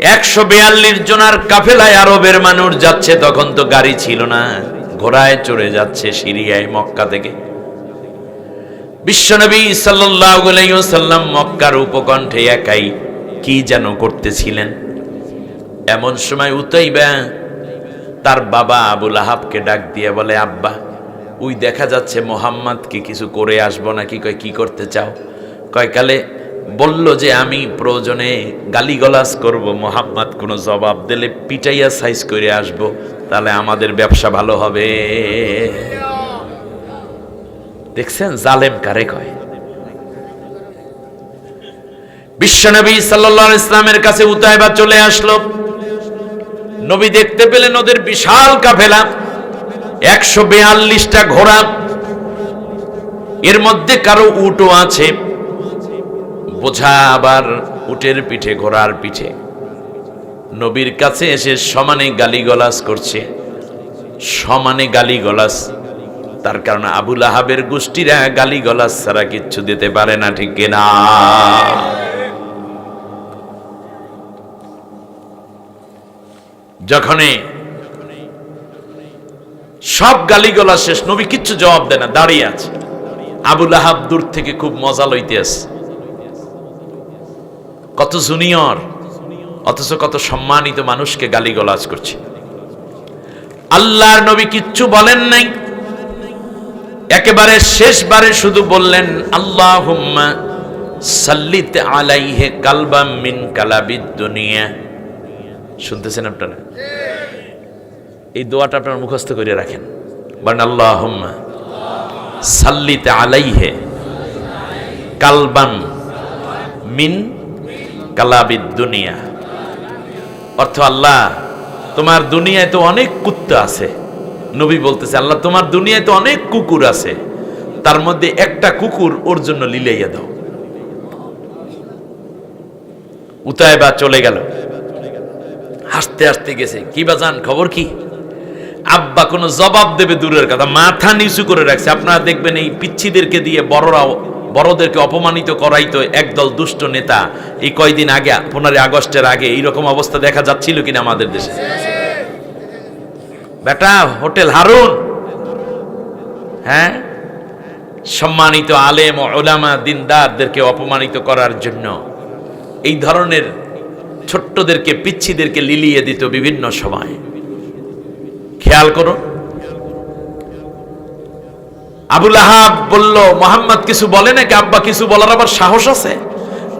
142 জনের কাফেলায় আরবের মানুষ যাচ্ছে। তখন তো গাড়ি ছিল না, ঘোড়ায় চড়ে যাচ্ছে সিরিয়ায় মক্কা থেকে। বিশ্বনবী সাল্লাল্লাহু আলাইহি ওয়াসাল্লাম মক্কার উপকণ্ঠে একাই কি যেন করতেছিলেন। এমন সময় উতাইবা তার বাবা আবু লাহাবকে ডাক দিয়ে বলে, আব্বা, ওই দেখা যাচ্ছে মোহাম্মদকে কিছু করে আসবো নাকি? কয়, কি করতে চাও? কয়, কালে বলল যে আমি প্রয়োজনে গালিগালাজ করব, মোহাম্মদ কোনো জবাব দিলে পিটাইয়া সাইজ করে আসবো, তাহলে আমাদের ব্যবসা ভালো হবে। দেখছেন জালেম কারে কয়? বিশ্বনবী সাল্লাল্লাহু আলাইহি ইসলামের কাছে উতাইবা চলে আসলো। নবী দেখতে পেলেন ওদের বিশাল কাফেলা, 142টা ঘোড়া, এর মধ্যে কারো উটও আছে, বোঝা আবার উটের পিঠে ঘোড়ার পিঠে। নবীর কাছে এসে সমানে গালিগালাজ করছে, সমানে গালিগালাজ। তার কারণে আবু লাহাবের গোষ্ঠীরা গালিগালাজ ছাড়া কিচ্ছু দিতে পারে না, ঠিক কিনা? যখন সব গালিগালাজ শেষ, নবী কিচ্ছু জবাব দেয় না, দাঁড়িয়ে আছে। আবু লাহাব দূর থেকে খুব মজা লইতে আছে। কত জুনিয়র, অথচ কত সম্মানিত মানুষকে গালিগালাজ করছে। আল্লাহর নবী কিচ্ছু বলেন নাই, একেবারে শেষবারে শুধু বললেন, আল্লাহুম্মা সাল্লিত আলাইহি কালবাম মিন কালাবিদ দুনিয়া। শুনতেছেন আপনারা? এই দোয়াটা আপনারা মুখস্থ করে রাখেন। বলেন, আল্লাহুম্মা সাল্লিত আলাইহি কালবাম মিন কালাবিদ দুনিয়া। অর্থ, আল্লাহ তোমার দুনিয়ায় তো অনেক কুত্তা আছে। নবী বলতেছে, আল্লাহ তোমার দুনিয়ায় তো অনেক কুকুর আছে, তার মধ্যে একটা কুকুর ওর জন্য লিলাইয়া দাও। উতাইবা চলে গেল, হাসতে হাসতে গেছে। কি বাজান, খবর কি? আব্বা কোনো জবাব দেবে দূরের কথা, মাথা নিচু করে রাখছে। আপনারা দেখবেন এই পিচ্ছিদেরকে দিয়ে বড়দেরকে অপমানিত করাইতো একদল দুষ্ট নেতা। এই কয়দিন আগে, 15 আগস্টের আগে এইরকম অবস্থা দেখা যাচ্ছিল কিনা আমাদের দেশে? বেটা, হোটেল হারুন, হ্যাঁ, সম্মানিত আলেম ও উলামা দিনদারদেরকে অপমানিত করার জন্য এই ধরনের ছোট্টদেরকে, পিচ্ছিদেরকে লিলিয়ে দিত বিভিন্ন সময়। খেয়াল করো, আবু লাহাব বলল, মোহাম্মদ কিছু বলে নাকি? আব্বা কিছু বলার আবার সাহস আছে?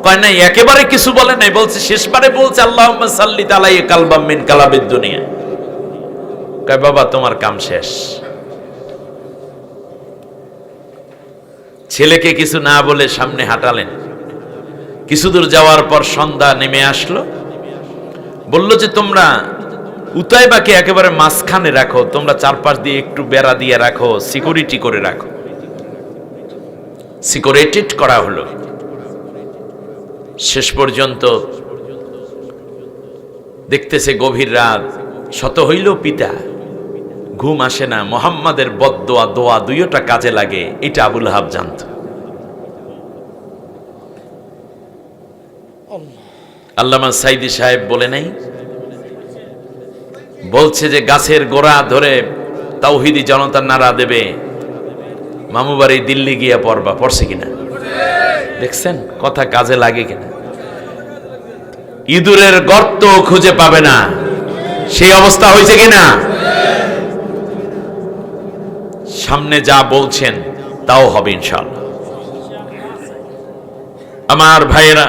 কয় নাই, একেবারে কিছু বলে নাই। বলছে, শেষবারে বলছে, আল্লাহুম্মা সাল্লিত আলাইহি কালবাম মিন কালাবিদ দুনিয়া। কয়, বাবা তোমার কাম শেষ। ছেলেকে কিছু না বলে সামনে হাঁটালেন। কিছু দূর যাওয়ার পর সন্ধ্যা নেমে আসলো। বলল যে, তোমরা উতাইবাকে একেবারে মাঝখানে রাখো, তোমরা চারপাশ দিয়ে একটু বেড়া দিয়ে রাখো, সিকিউরিটি করে রাখো। সিকিউরিটেড করা হলো। শেষ পর্যন্ত দেখতেছে গভীর রাত, শত হইল পিতা, ঘুম আসে না। মোহাম্মদের বদদোয়া দোয়া দুইটা কাজে লাগে, এটা আবু লাহাব জানত। আল্লামা সাইদি সাহেব বলে নাই, বলছে যে গাছের গোড়া ধরে তাওহীদি জনতার নারা দেবে, মামু বাড়ি দিল্লি গিয়া পড়বা। পড়ছে কিনা? দেখছেন কথা কাজে লাগে কিনা? ইঁদুরের গর্ত খুঁজে পাবে না, সেই অবস্থা হয়েছে কিনা? সামনে যা বলছেন তাও হবে ইনশাআল্লাহ। আমার ভাইয়েরা,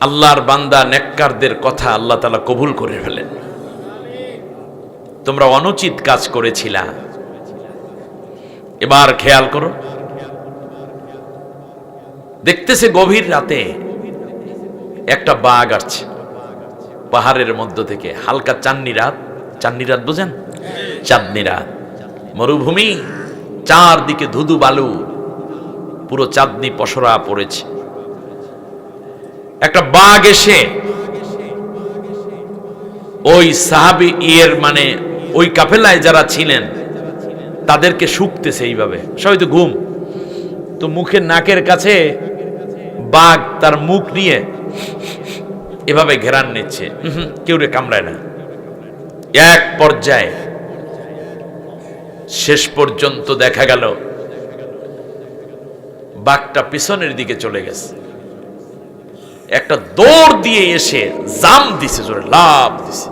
আল্লাহর বান্দা নেককারদের কথা আল্লাহ তাআলা কবুল করে ফেলেন। তোমরা অনুচিত কাজ করেছিলা, এবার খেয়াল করো। দেখতেছে গভীর রাতে একটা বাঘ আসছে পাহাড়ের মধ্য থেকে। হালকা চাঁদনি রাত, চাঁদনি রাত বুঝেন? চাঁদনি রাত, মরুভূমি, চারদিকে ধুধু বালু, পুরো চাঁদনি পসরা পড়েছে। একটা বাঘ এসে ওই সাহাবী মানে ওই কাফেলায় যারা ছিলেন তাদেরকে শুকতেছে এইভাবে। সবাই তো ঘুম, তো মুখের নাকের কাছে বাঘ তার মুখ নিয়ে এভাবে ঘেরান নিচ্ছে, কেউ রে কামড়ায় না। এক পর্যায়ে শেষ পর্যন্ত দেখা গেল বাঘটা পিছনের দিকে চলে গেছে। একটা দৌড় দিয়ে এসে জাম দিছে, জোরে লাফ দিছে,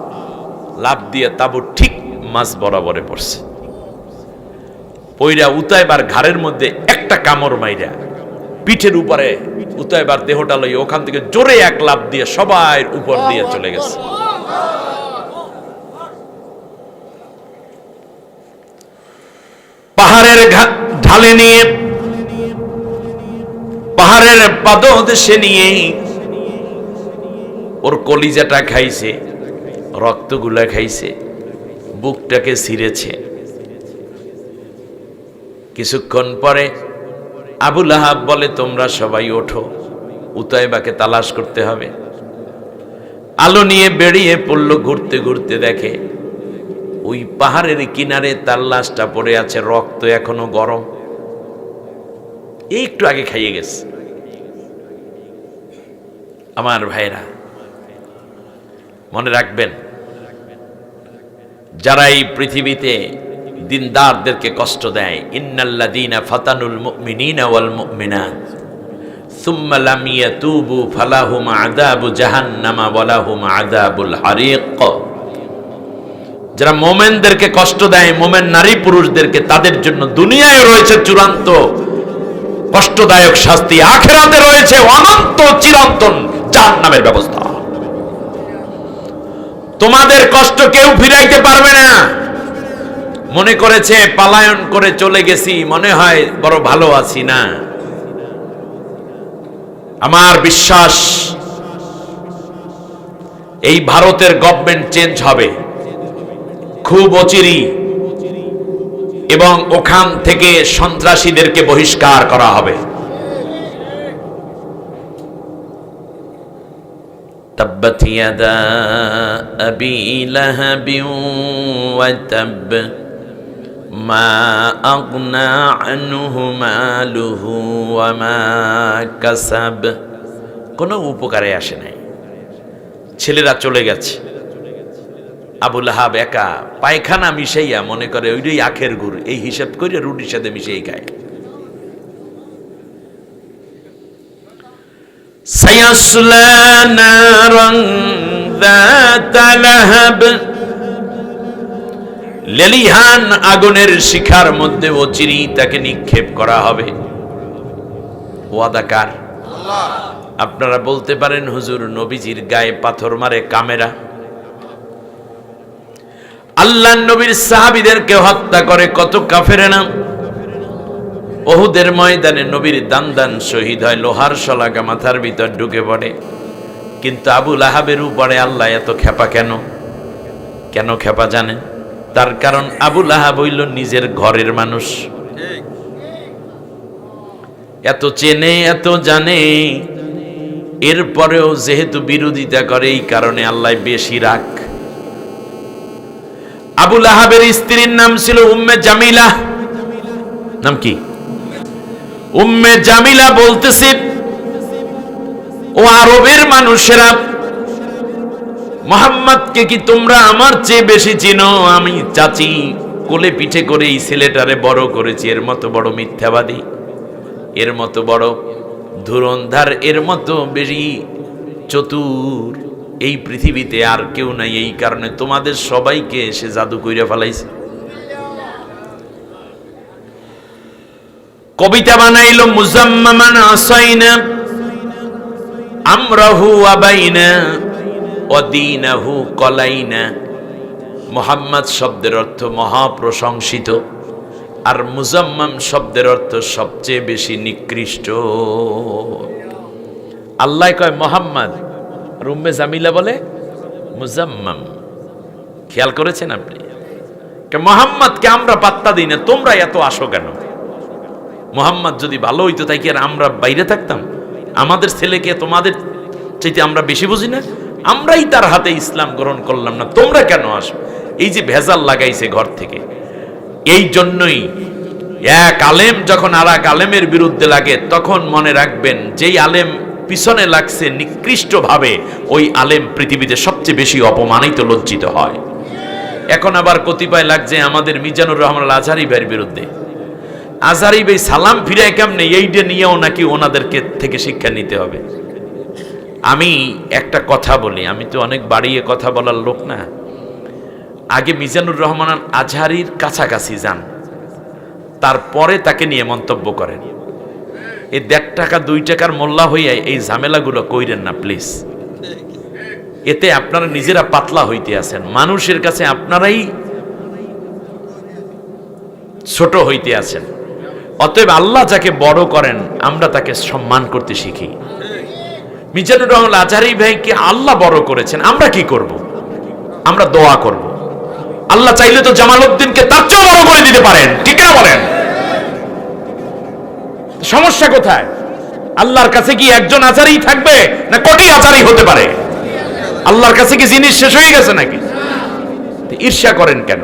লাফ দিয়ে তাবু ঠিক মাছ বরাবরে পড়ছে। পইরা উতাইবার ঘাড়ের মধ্যে একটা কামড় মাইরা পিঠের উপরে উতাইবার দেহটা লইয়া ওখান থেকে জোরে এক লাফ দিয়ে সবাই উপর দিয়ে চলে গেছে। পাহাড়ের ঢালে নিয়ে, পাহাড়ের পাদদেশে নিয়ে ওর কলিজাটা খাইছে, রক্তগুলা খাইছে, বুকটাকে ছিঁড়েছে। কিছুক্ষণ পরে আবু লাহাব বলে, তোমরা সবাই ওঠো, উতাইবাকে তালাশ করতে হবে। আলো নিয়ে বেরিয়ে পড়ল, ঘুরতে ঘুরতে দেখে ওই পাহাড়ের কিনারে তার লাশটা পড়ে আছে, রক্ত এখনো গরম, এই একটু আগে খাইয়ে গেছে। আমার ভাইরা মনে রাখবেন, যারা এই পৃথিবীতে দিনদারদেরকে কষ্ট দেয়, ইন্নাল্লাযীনা ফাতানুল মুমিনিনা ওয়াল মুমিনাত সুম্মা লাম ইয়াতুবু ফালাহুম আযাবু জাহান্নামা ওয়া লাহুম আযাবুল হারিক। যারা মোমেনদেরকে কষ্ট দেয়, মোমেন নারী পুরুষদেরকে, তাদের জন্য দুনিয়ায় রয়েছে চূড়ান্ত কষ্টদায়ক শাস্তি, আখিরাতে রয়েছে অনন্ত চিরন্তন জাহান্নামের ব্যবস্থা। তোমাদের কষ্ট কেউ ফিরাইতে পারবে না। মনে করেছে পলায়ন করে চলে গেছি, মনে হয় বড় ভালো আছি, না। আমার বিশ্বাস এই ভারতের গভর্নমেন্ট চেঞ্জ হবে খুব অচিরেই, এবং ওখান থেকে সন্ত্রাসীদেরকে বহিষ্কার করা হবে। তাব্বাত ইয়াদা আবি লাহাবিন ওয়া তাব মা আগনা আনহু মালুহু ওয়া মা কাসাব। কোনো উপকারে আসে নাই, ছেলেরা চলে গেছে। আবু লাহাব একা পায়খানা মিশাইয়া মনে করে ওইটাই আখের গুড়, এই হিসাব করে রুটির সাথে মিশিয়ে খায়। সায়াসলা নারান যাতা লাহাব, লেলিহান আগুনের শিখার মধ্যে অচিরেই তাকে নিক্ষেপ করা হবে। ওয়াদাকার আল্লাহ। আপনারা বলতে পারেন, হুজুর নবীজির গায়ে পাথর মারে কামেরা, আল্লাহ নবীর সাহাবীদেরকে হত্যা করে কত কাফেরেরা। উহুদের ময়দানে নবীর দান দান শহীদ হয়, লোহার শলাকা মাথার ভিতর ঢুকে পড়ে। কিন্তু আবু লাহাবের উপরে আল্লাহ এত খেপা কেন? কেন খেপা জানেন? তার কারণ আবু লাহাব হইল নিজের ঘরের মানুষ, এত চেনে এত জানে, এরপরেও যেহেতু বিরোধিতা করে, এই কারণে আল্লাহ বেশি রাগ। আবু লাহাবের স্ত্রীর নাম ছিল উম্মে জামিলা। নাম কি? উম্মে জামিলা বলতেছি, ও আরবের মানুষেরা, মুহাম্মদকে কি তোমরা আমার চেয়ে বেশি চিনো? আমি চাচি কোলে পিঠে করে এই ছেলেটারে বড় করেছি। এর মতো বড় মিথ্যাবাদী, এর মতো বড় ধুরন্ধর, এর মতো বেশি চতুর এই পৃথিবীতে আর কেউ নাই। এই কারণে তোমাদের সবাইকে সে জাদু কইরা ফেলাইছে। কবিতা বানাইল, মুজাম্মামান আসাইনা আমরাহু আবাইনা ওয়াদিনাহু কলাইনা। মুহাম্মদ শব্দের অর্থ মহাপ্রশংসিত, আর মুজাম্মাম শব্দের অর্থ সবচেয়ে বেশি নিকৃষ্ট। আল্লাহ কয় মুহাম্মদ, আর উম্মে জামিলা বলে মুজাম্মাম। খেয়াল করেছেন আপনি? মুহাম্মদকে আমরা পাত্তা দিই না, তোমরা এত আসো কেন? মুহাম্মদ যদি ভালো হইতো তাই কি আর আমরা বাইরে থাকতাম? আমাদের ছেলেকে তোমাদের চাইতে আমরা বেশি বুঝি না? আমরাই তার হাতে ইসলাম গ্রহণ করলাম না, তোমরা কেন আসো? এই যে ভেজাল লাগাইছে ঘর থেকে। এই জন্যই এক আলেম যখন আর এক আলেমের বিরুদ্ধে লাগে, তখন মনে রাখবেন যেই আলেম পিছনে লাগছে নিকৃষ্ট ভাবে, ওই আলেম পৃথিবীতে সবচেয়ে বেশি অপমানিত লজ্জিত হয়। এখন আবার কতিপয় লাগছে আমাদের মিজানুর রহমান আজহারি ভাইয়ের বিরুদ্ধে। আজহারি ভাই সালাম ফিরায় কেমনে, এইটা নিয়েও নাকি ওনাদেরকে থেকে শিক্ষা নিতে হবে। আমি একটা কথা বলি, আমি তো অনেক বাড়িয়ে কথা বলার লোক না। আগে মিজানুর রহমান আজহারির কাছাকাছি যান, তারপরে তাকে নিয়ে মন্তব্য করেন। এই 1.5 টাকা 2 টাকার মোল্লা হইয়া এই ঝামেলাগুলো কইরেন না প্লিজ। এতে আপনারা নিজেরা পাতলা হইতে আছেন, মানুষের কাছে আপনারাই ছোট হইতে আছেন। অতএব আল্লাহ যাকে বড় করেন আমরা তাকে সম্মান করতে শিখি। মিজানুর রহমান আজহারি ভাইকে আল্লাহ বড় করেছেন, আমরা কি করব? আমরা দোয়া করব। আল্লাহ চাইলে তো জামালউদ্দিনকে তার চেয়ে বড় করে দিতে পারেন, ঠিক না বলেন? সমস্যা কোথায়? আল্লাহর কাছে কি একজন আজহারি থাকবে না কোটি আজহারি হতে পারে? আল্লাহর কাছে কি জিনিস শেষ হয়ে গেছে নাকি? ঈর্ষা করেন কেন?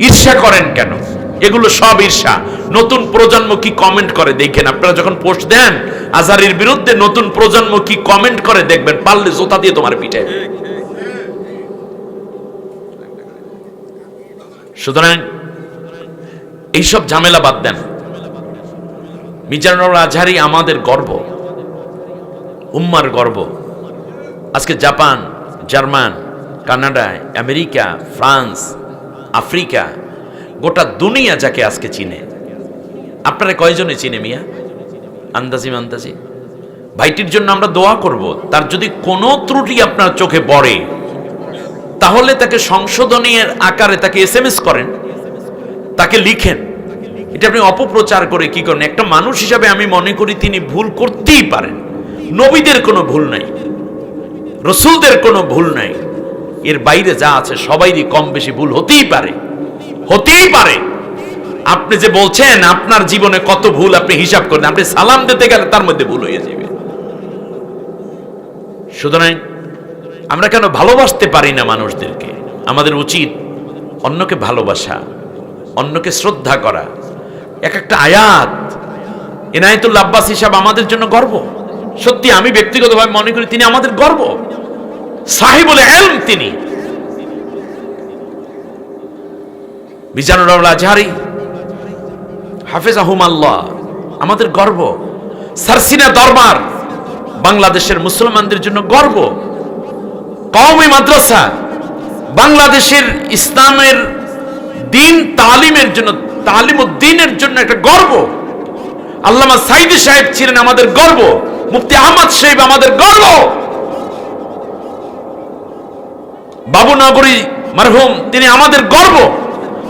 ঈর্ষা করেন কেন? এগুলো সব ঈর্ষা। নতুন প্রজন্ম কি কমেন্ট করে দেখেন, আপনারা যখন পোস্ট দেন আজহারির বিরুদ্ধে, নতুন প্রজন্ম কি কমেন্ট করে দেখবেন, পারলে জোতা দিয়ে তোমার পিঠে। সুতরাং এইসব ঝামেলা বাদ দেন। মিজানুর আজহারি আমাদের গর্ব, উম্মার গর্ব। আজকে Japan, German, Canada, America, France, Africa, গোটা দুনিয়া যাকে আজকে চিনে। আপনারা কয়জনে চিনে মিয়া? আন্দাজি ভাইটির জন্য আমরা দোয়া করব। তার যদি কোনো ত্রুটি আপনার চোখে পড়ে তাহলে তাকে সংশোধনের আকারে তাকে SMS করেন, তাকে লিখেন। এটা আপনি অপপ্রচার করে কি করেন? একটা মানুষ হিসাবে আমি মনে করি তিনি ভুল করতেই পারেন। নবীদের কোনো ভুল নাই, রসুলদের কোনো ভুল নাই, এর বাইরে যা আছে সবাইরই কম বেশি ভুল হতেই পারে। আপনি যে বলছেন আপনার জীবনে কত ভুল আপনি হিসাব করেন, আপনি সালাম দিতে গেলে তার মধ্যে ভুল হয়ে যাবে। সুতরাং আমরা কেন ভালোবাসতে পারি না মানুষদেরকে? আমাদের উচিত অন্যকে ভালোবাসা, অন্যকে শ্রদ্ধা করা। এক একটা আয়াত ইনায়েতুল্লাহ আব্বাসী সাহেব আমাদের জন্য গর্ব। সত্যি আমি ব্যক্তিগতভাবে মনে করি তিনি আমাদের গর্ব, সাহিবুল ইলম তিনি। মিজানুর রহমান আজহারি হাফেজাহুমাল্লাহ আমাদের গর্ব। সারসিনা দরবার বাংলাদেশের মুসলমানদের জন্য গর্ব। কওমি মাদ্রাসা বাংলাদেশের ইসলামের দিন তালিমের জন্য, তালিমউদ্দিনের জন্য একটা গর্ব। আল্লামা সাইদি সাহেব ছিলেন আমাদের গর্ব, মুফতি আহমদ সাহেব আমাদের গর্ব, বাবুনগরী মারহুম তিনি আমাদের গর্ব,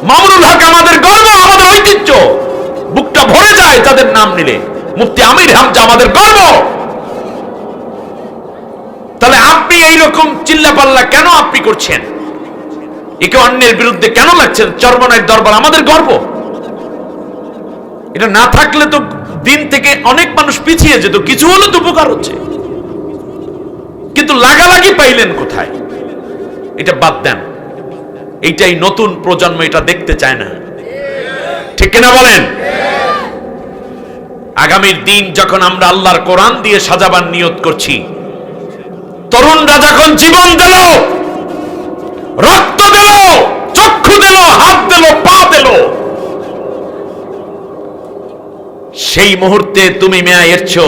মামুনুল হক আমাদের গর্ব, আমাদের ঐতিহ্য। বুকটা ভরে যায় তাদের নাম নিলে। মুফতি আমির হামজা আমাদের গর্ব। তাহলে আপনি এইরকম চিল্লাপাল্লা কেন আপনি করছেন? একে অন্যের বিরুদ্ধে কেন লাগছেন? চরমনাইয়ের দরবার আমাদের গর্ব। এটা না থাকলে তো দিন থেকে অনেক মানুষ পিছিয়ে যেত, কিছু হলে তো উপকার হচ্ছে। কিন্তু লাগালাগি পাইলেন কোথায়? এটা বাদ দেন। এইটাই নতুন প্রজন্ম এটা দেখতে চায় না, ঠিক কিনা বলেন? আগামীর দিন যখন আমরা আল্লাহর কোরআন দিয়ে সাজাবার নিয়ত করছি, তরুণরা যখন জীবন দিল, রক্ত দিল, চক্ষু দিল, হাত দিল, পা দিল, সেই মুহূর্তে তুমি মেয়া এরছো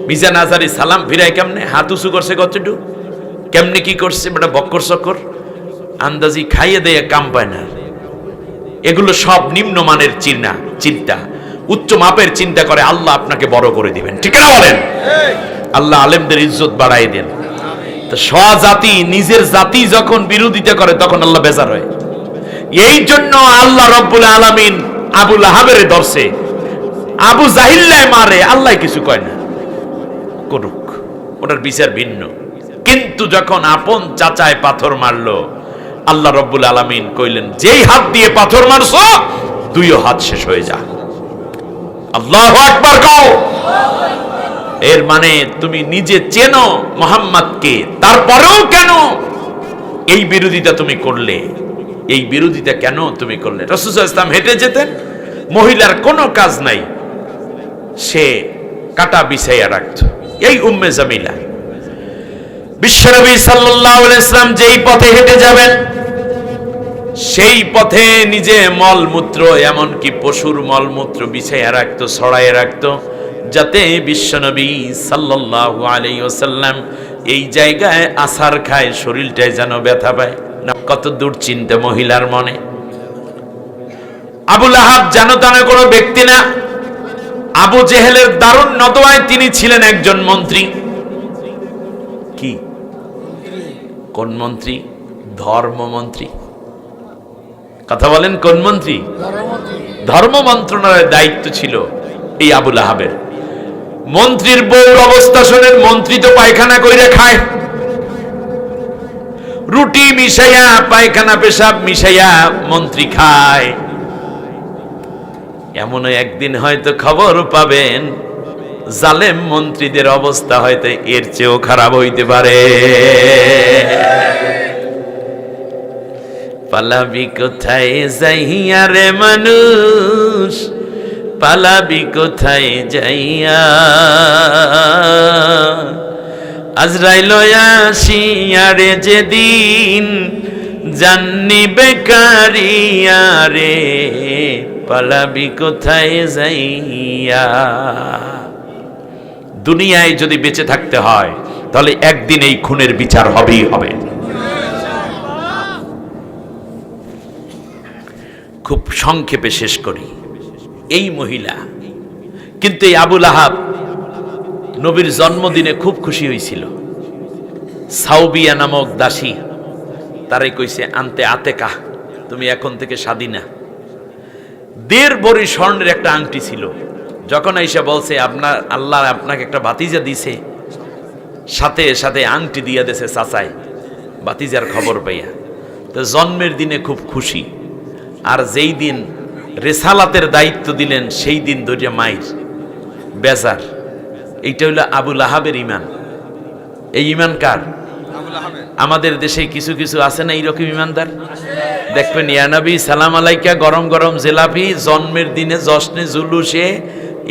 মিজান আজহারি সালাম ফিরায় কেমনে, হাত উঁচু করছে কতটুকু, কেমনে কি করছে, বেটা বক্কর চক্কর আন্দাজি খাইয়ে দেয় কাম পায় না। এগুলো সব নিম্নমানের চিন্তা। উচ্চ মাপের চিন্তা করে আল্লাহ আপনাকে বড় করে দিবেন, ঠিক না বলেন? আল্লাহ আলেমদের ইজ্জত বাড়াই দেন। স্বজাতি, নিজের জাতি যখন বিরোধিতা করে তখন আল্লাহ বেজার হয়। এই জন্য আল্লাহ রব্বুল আলামিন আবু লাহাবের ধরছে, আবু জাহিল্লায় মারে, আল্লাহ কিছু কয় না, করুক, ওটার বিচার ভিন্ন। কিন্তু যখন আপন চাচায় পাথর মারলো, আল্লাহ রব্বুল আলামিন কইলেন যেই হাত দিয়ে পাথর মারছো দুইও হাত শেষ হয়ে যা। আল্লাহু আকবার কও। এর মানে তুমি নিজে চেনো মুহাম্মদকে, তারপরেও কেন এই বিরোধিতা তুমি করলে? এই বিরোধিতা কেন তুমি করলে? রাসূল সাল্লাল্লাহু আলাইহি ওয়াসাল্লাম হেঁটে যেতেন, মহিলার কোনো কাজ নাই, সে কাটা বিছাইয়া রাখত। এই উম্মে জামিলা। বিশ্বনবী সাল্লাল্লাহু আলাইহি ওয়াসাল্লাম যেই পথে হেঁটে যাবেন সেই পথে নিজে মলমূত্র, এমনকি পশুর মলমূত্র বিছাইয়া রাখত, ছড়াইয়া রাখত, যাতে বিশ্বনবী সাল্লাল্লাহু আলাইহি ওয়াসাল্লাম এই জায়গায় আছার খায়, শরীরটায় যেন ব্যথা পায় না। কত দূর চিন্তা মহিলার মনে। আবু লাহাব জানো কোনো ব্যক্তি না। আবু জেহেলের দারুণ নদওয়ায় তিনি ছিলেন একজন মন্ত্রী। কি কোন মন্ত্রী? ধর্মমন্ত্রী। কথা বলেন, কোন মন্ত্রী? ধর্ম মন্ত্রণালয়ের দায়িত্ব ছিল এই আবু লাহাবের। মন্ত্রীর বউর অবস্থা শোনেন। মন্ত্রী তো পায়খানা কইরা খায়, রুটি মিশাইয়া, পায়খানা পেশাব মিশাইয়া মন্ত্রী খায়। এমন একদিন হয়তো খবর পাবেন জালেম মন্ত্রীদের অবস্থা হয়তো এর চেয়েও খারাপ হইতে পারে। পালাবি কোথায় যাইয়া রে মানুষ, পালাবি কোথায় যাইয়া, আজরাইল আসিয়া রে যেদিন, জান্নি বেকারিয়া রে, পালাবি কোথায় যাইয়া। দুনিয়ায় যদি বেঁচে থাকতে হয় তাহলে একদিন এই খুনের বিচার হবেই হবে। খুব সংক্ষেপে শেষ করি। এই মহিলা কিন্তু এই আবু লাহাব নবীর জন্মদিনে খুব খুশি হয়েছিল। সাউবিয়া নামক দাসী তারে কইছে, আনতে আতেকা, তুমি এখন থেকে স্বাধীনা। 1.5 ভরি স্বর্ণের একটা আংটি ছিল। যখন আইসা বলছে আপনার আল্লাহ আপনাকে একটা ভাতিজা দিছে, সাথে সাথে আংটি দিয়া দেছে চাচাই, ভাতিজার খবর পাইয়া। তো জন্মের দিনে খুব খুশি। আর যেই দিন রেসালাতের দায়িত্ব দিলেন সেই দিন ধরে মাইর বেজার। এইটা হইল আবু লাহাবের ইমান। এই ইমান কার? আমাদের দেশে কিছু কিছু আছে না এইরকম ইমানদার? দেখবেন ইয়া নবী সালাম আলাইকা, গরম গরম জেলাপি, জন্মের দিনে জশ্নে জুলুসে,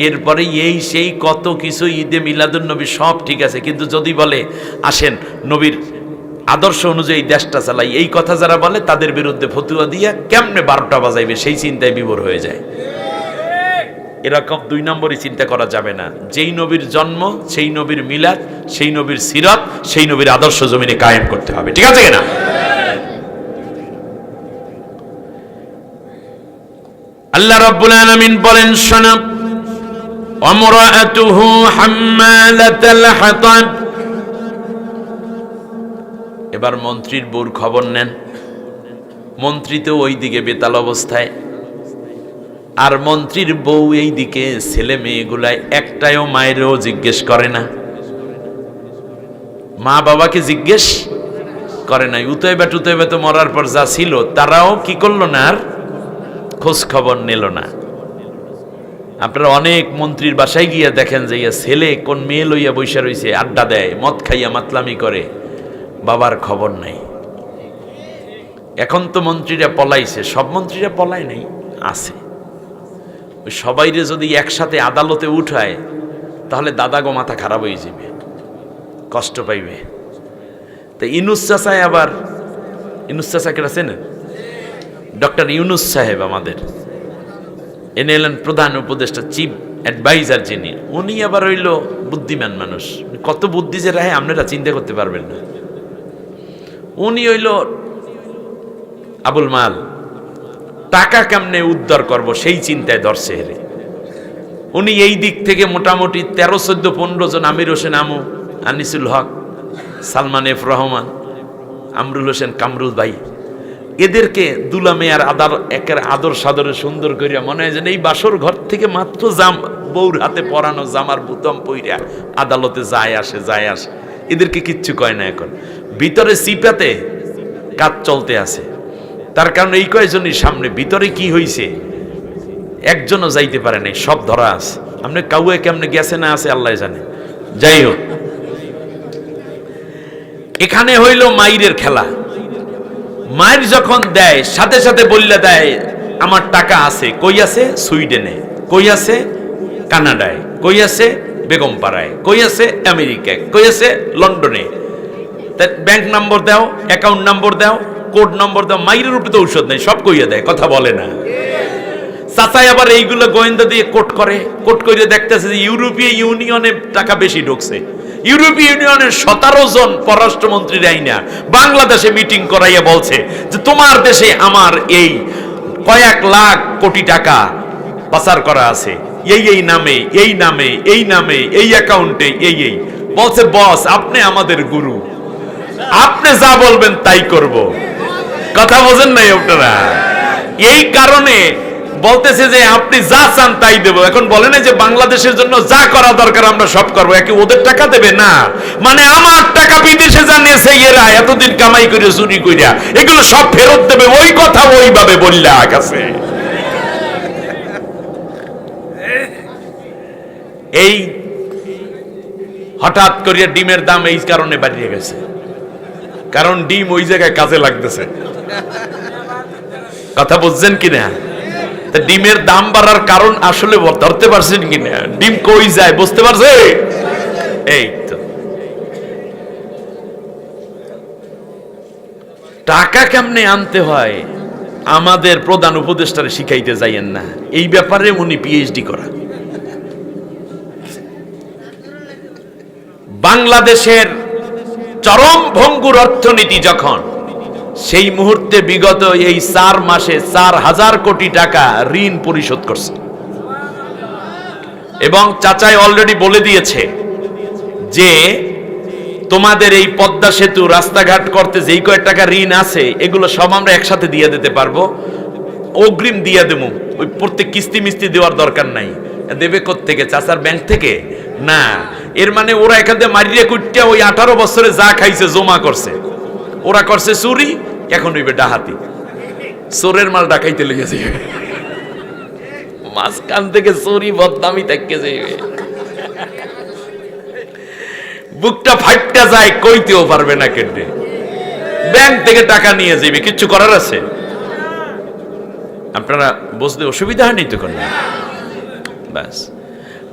এরপরে এই সেই কত কিছু, ঈদে মিলাদুন নবী সব ঠিক আছে, কিন্তু যদি বলে আসেন নবীর আদর্শ অনুযায়ী দেশটা চালাই, এই কথা যারা বলে তাদের বিরুদ্ধে ফতুয়া দিয়া কেমনে 12টা বাজাইবে সেই চিন্তায় বিভোর হয়ে যায়। এরকম 2 নম্বরই চিন্তা করা যাবে না। যেই নবীর জন্ম, সেই নবীর মিলাদ, সেই নবীর সিরাত, সেই নবীর আদর্শ জমিনে কায়েম করতে হবে। ঠিক আছে কিনা? আল্লাহ রাব্বুল আলামিন বলেন, শোনো, আমরাআতুহু হাম্মালাতাল হাতাব। এবার মন্ত্রীর বউর খবর নেন। মন্ত্রী তো ওইদিকে বেতাল অবস্থায়, আর মন্ত্রীর বউ এইদিকে ছেলে মেয়েগুলায় একটাও মায়েরও জিজ্ঞেস করে না, মা বাবাকে জিজ্ঞেস করে নাই। উতয়বা টুতয়বা তো মরার পর যা ছিল তারাও কি করলো না, আর খোঁজ খবর নিল না। আপনারা অনেক মন্ত্রীর বাসায় গিয়া দেখেন যে ছেলে কোন মেয়ে লইয়া বৈশা রইছে, আড্ডা দেয়, মদ খাইয়া মাতলামি করে, বাবার খবর নাই। এখন তো মন্ত্রীরা পলাইছে, সব মন্ত্রীরা পলায় নাই, আছে। ওই সবাইরে যদি একসাথে আদালতে উঠায় তাহলে দাদাগো মাথা খারাপ হয়ে যাবে, কষ্ট পাইবে। তো ইউনুস চাচায় আবার, ইউনুস চাচাকে চেনেন? ডক্টর ইউনুস সাহেব আমাদের এনে এলেন প্রধান উপদেষ্টা, চিফ অ্যাডভাইজার যিনি, উনি আবার হইল বুদ্ধিমান মানুষ। কত বুদ্ধি যে রাহে আপনারা চিন্তা করতে পারবেন না। উনি হইল আবুল মাল, টাকা কেমনে উদ্ধার করব সেই চিন্তায় ধরছে হেরে। উনি এই দিক থেকে মোটামুটি 13, 14, 15 জন, আমির হোসেন আমু, আনিসুল হক, সালমান এফ রহমান, আমরুল হোসেন কামরুল ভাই, এদেরকে দুলা মেয়ার একের আদর সাদরে সুন্দর করিয়া মনে হয় যেন এই বাসর ঘর থেকে মাত্র বউর হাতে পরানো জামার বুতাম পইরা আদালতে যায় আসে। এদেরকে কিচ্ছু কয় না। এখন ভিতরে সিপাতে কাজ চলতে আছে, তার কারণ এই কয়জনই সামনে। ভিতরে কি হইছে একজনও যাইতে পারে নাই, সব ধরা আছে। আপনি কাউয়ে কেমনে গেছে না আছে আল্লাহ জানে। যাই হোক, এখানে হইল মাইরের খেলা। মায়ের যখন দেয় সাথে সাথে বললে দেয় আমার টাকা আছে। কই আছে? সুইডেনে। কই আছে? কানাডায়। কই আছে? বেগম পাড়ায়, কই আছে আমেরিকায়, কই আছে লন্ডনে। ব্যাংক নম্বর দাও, অ্যাকাউন্ট নম্বর দাও, কোড নম্বর দাও, মাইরের উপরে তো ঔষধ নেই, সব কইয়া দেয়, কথা বলে না। চাচাই আবার এইগুলো গোয়েন্দা দিয়ে কোট করে, কোট করে দেখতেছে যে ইউরোপীয় ইউনিয়নে টাকা বেশি ঢুকছে। ইউরোপীয় ইউনিয়নের 17 জন পররাষ্ট্রমন্ত্রীর আইনা বাংলাদেশে মিটিং করাইয়া বলছে যে তোমার দেশে আমার এই কয়েক লাখ কোটি টাকা পাচার করা আছে, এই নামে, এই নামে, এই নামে, এই অ্যাকাউন্টে, এই বলছে বস আপনি আমাদের গুরু, আপনি যা বলবেন তাই করব। কথা বোঝেন নাই আপনারা? এই কারণে বলতেছে যে আপনি যা চান তাই দেব। এখন বলে না যে বাংলাদেশের জন্য যা করা দরকার আমরা সব করবো, একে ওদের টাকা দেবে না, মানে আমার টাকা বিদেশে যা নিয়েছে এরা এতদিন কামাই করে চুরি কইরা এগুলো সব ফেরত দেবে, ওই কথা ওইভাবে বললে গেছে। এই হঠাৎ করিয়া ডিমের দাম এই কারণে বাড়িয়ে গেছে, কারণ ডিম ওই জায়গায় কাজে লাগতেছে। কথা বুঝছেন কিনা? ডিমের দাম বাড়ার কারণ আসলে ধরতে পারছেন কিনা? ডিম কই যায় বুঝতে পারছে? এই তো টাকা কেমনে আনতে হয় আমাদের প্রধান উপদেষ্টারে শিখাইতে যাইয়েন না, এই ব্যাপারে উনি পিএইচডি করা। বাংলাদেশের চরম ভঙ্গুর অর্থনীতি যখন, সেই মুহূর্তে বিগত এই 4 মাসে 4,000 কোটি টাকা ঋণ পরিশোধ করছে। এবং চাচাই অলরেডি বলে দিয়েছে যে তোমাদের এই পদ্মা সেতু রাস্তাঘাট করতে যেই কয়েক টাকা ঋণ আছে এগুলো সব আমরা একসাথে দিয়ে দিতে পারবো, অগ্রিম দিয়ে দেবো, ওই প্রত্যেক কিস্তি মিস্তি দেওয়ার দরকার নাই। দেবে কোত্থেকে? চাচার ব্যাংক থেকে না। এর মানে ওরা এখান থেকে মারিয়ে কুটিয়া ওই 18 বছরে যা খাইছে জমা করছে, ওরা করছে চুরি, এখন হইবে ডাহাতি, চোরের মাল ডাকাইতে লেগেছে, মাঝখান থেকে চুরি বদনামি থেকে যাইবে, বুকটা ফাইটটা যায়, কইতেও পারবে না কেটে, ব্যাংক থেকে টাকা নিয়ে যাবে, কিচ্ছু করার আছে? আপনারা বুঝতে অসুবিধা হয়নি তো কোনো? ব্যাস,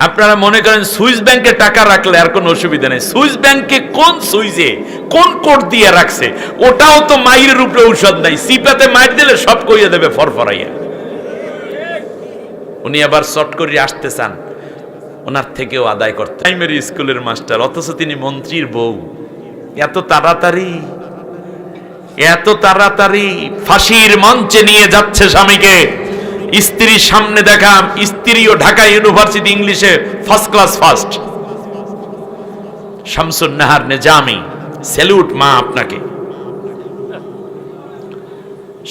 আপনারা মনে করেন সুইস ব্যাংকে টাকা রাখলে আর কোনো অসুবিধা নেই। সুইস ব্যাংকে কোন সুইজে কোন কোড দিয়ে রাখছে ওটাও তো মাইরের উপরে ঔষধ নাই, সিপাতে মাইর দিলে সব কইয়া দেবে ফরফরাইয়া। উনি আবার শর্ট করে আসতে চান, ওনার থেকেও আদায় করতে। প্রাইমারি স্কুলের মাস্টার, অথচ তিনি মন্ত্রীর বউ। এত তাড়াতাড়ি, এত তাড়াতাড়ি ফাঁসির মঞ্চে নিয়ে যাচ্ছে স্বামীকে। স্ত্রীর সামনে দেখা, স্ত্রীও ঢাকা ইউনিভার্সিটি ইংলিশে first class first. Shamsun Nahar Nizami, salute মা আপনাকে।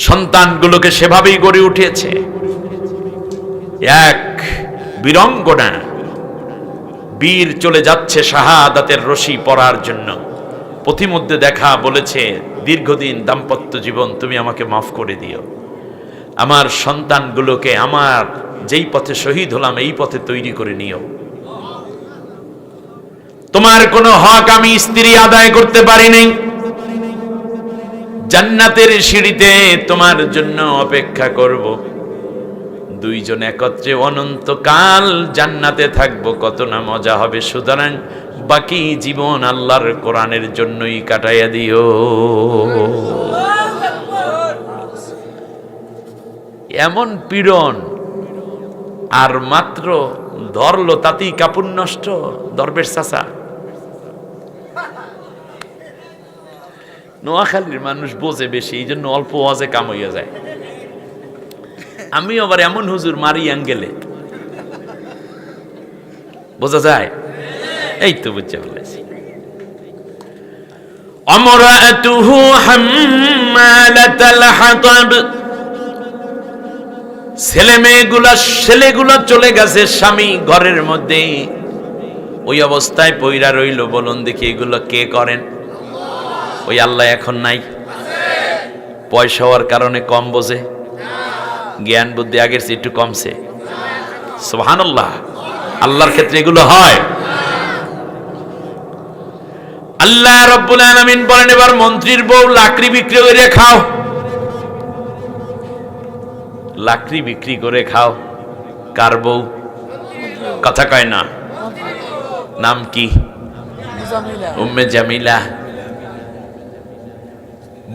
সন্তানগুলোকে সেভাবেই গড়ে উঠেছে। এক বীরঙ্গনা, বীর চলে যাচ্ছে শাহাদাতের রশি পরার জন্য। পথিমধ্যে দেখা বলেছে, দীর্ঘদিন দাম্পত্য জীবন তুমি আমাকে মাফ করে দিও, আমার সন্তানগুলোকে আমার যেই পথে শহীদ হলাম এই পথে তৈরি করে নিও। তোমার কোনো হক আমি স্ত্রী আদায় করতে পারি নাই, জান্নাতের সিঁড়িতে তোমার জন্য অপেক্ষা করব, দুইজন একত্রে অনন্তকাল জান্নাতে থাকবো, কত না মজা হবে। সুতরাং বাকি জীবন আল্লাহর কোরআনের জন্যই কাটাইয়া দিও। এমন পীড়ন, আর মাত্র ধরলো তাতেই কাপড় নষ্ট। দরবেশ চাচা, নোয়াখালীর মানুষ বোঝে বেশি, এই জন্য অল্প ওয়াজে কাম হইয়া যায়। আমি আবার এমন হুজুর মারি অ্যাঙ্গেলে, বোঝা যায়? এই তো বুঝতে ফেলেছি। আমরাতুহু হাম্মালাতাল হাতাব, ছেলেগুলা চলে গেছে, স্বামী ঘরের মধ্যে ওই অবস্থায় পইরা রইল। বলুন দেখি এগুলো কে করেন? ওই আল্লাহ এখন নাই? পয়সা হওয়ার কারণে কম বোঝে, জ্ঞান বুদ্ধি আগের চেয়ে একটু কমছে। সুবহানাল্লাহ, আল্লাহর ক্ষেত্রে এগুলো হয়। আল্লাহ রাব্বুল আলামিন বলেন, এবার মন্ত্রীর বউ লাকড়ি বিক্রি করে খাও, লাকড়ি বিক্রি করে খাও। কার বউ? কথা কয় না। নাম কি? উম্মে জামিলা।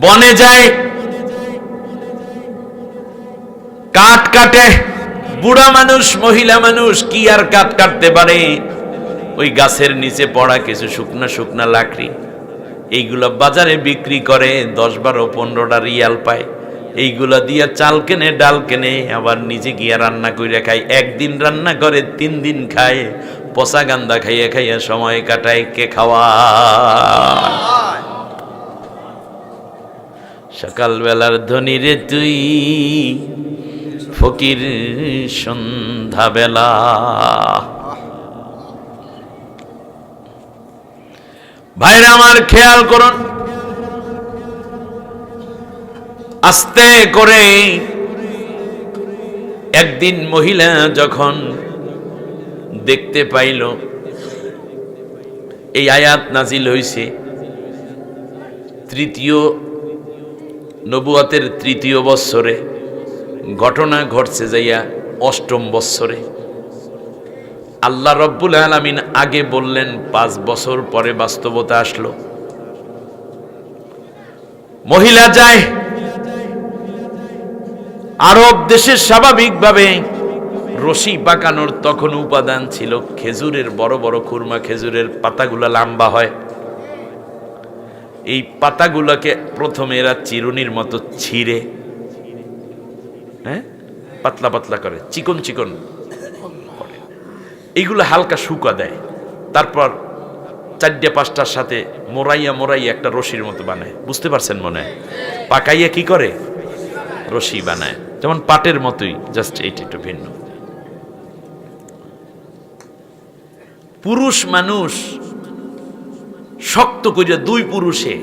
বনে যায়, কাঠ কাটে। বুড়া মানুষ, মহিলা মানুষ কি আর কাঠ কাটতে পারে? ওই গাছের নিচে পড়া কিছু শুকনা শুকনা লাকড়ি, এইগুলা বাজারে বিক্রি করে, 10-12-15টা রিয়াল পায়। এইগুলা দিয়া চাল কেনে, ডাল কেনে, আবার নিজে গিয়া রান্না করে খায়। একদিন রান্না করে 3 দিন খায়। পচা গান্দা খাইয়া খাইয়া সময় কাটায়। কে খাওয়া? সকালবেলার ধনী রে তুই, ফকির সন্ধ্যাবেলা। ভাইরা আমার, খেয়াল করুন, আস্তে করে একদিন মহিলা যখন দেখতে পাইল এই আয়াত নাজিল হইছে, তৃতীয় নবুয়তের 3য় বৎসরে, ঘটনা ঘটছে যাইয়া 8ম বৎসরে। আল্লাহ রব্বুল আলামিন আগে বললেন, 5 বছর পরে বাস্তবতা আসলো। মহিলা যায়, আরব দেশে স্বাভাবিকভাবে রশি পাকানোর তখন উপাদান ছিল খেজুরের, বড় বড় খুরমা খেজুরের পাতাগুলা লম্বা হয়। এই পাতাগুলোকে প্রথমে এরা চিরুনির মতো ছিঁড়ে, হ্যাঁ, পাতলা পাতলা করে, চিকন চিকন করে। এইগুলো হালকা শুকা দেয়। তারপর 4-5টার সাথে মোড়াইয়া মোড়াইয়া একটা রশির মতো বানায়। বুঝতে পারছেন মনে হয়? পাকাইয়া কি করে? রশি বানায়, যেমন পাটের মতোই, জাস্ট এইটা একটু ভিন্ন। পুরুষ মানুষ শক্ত করিয়া 2 পুরুষে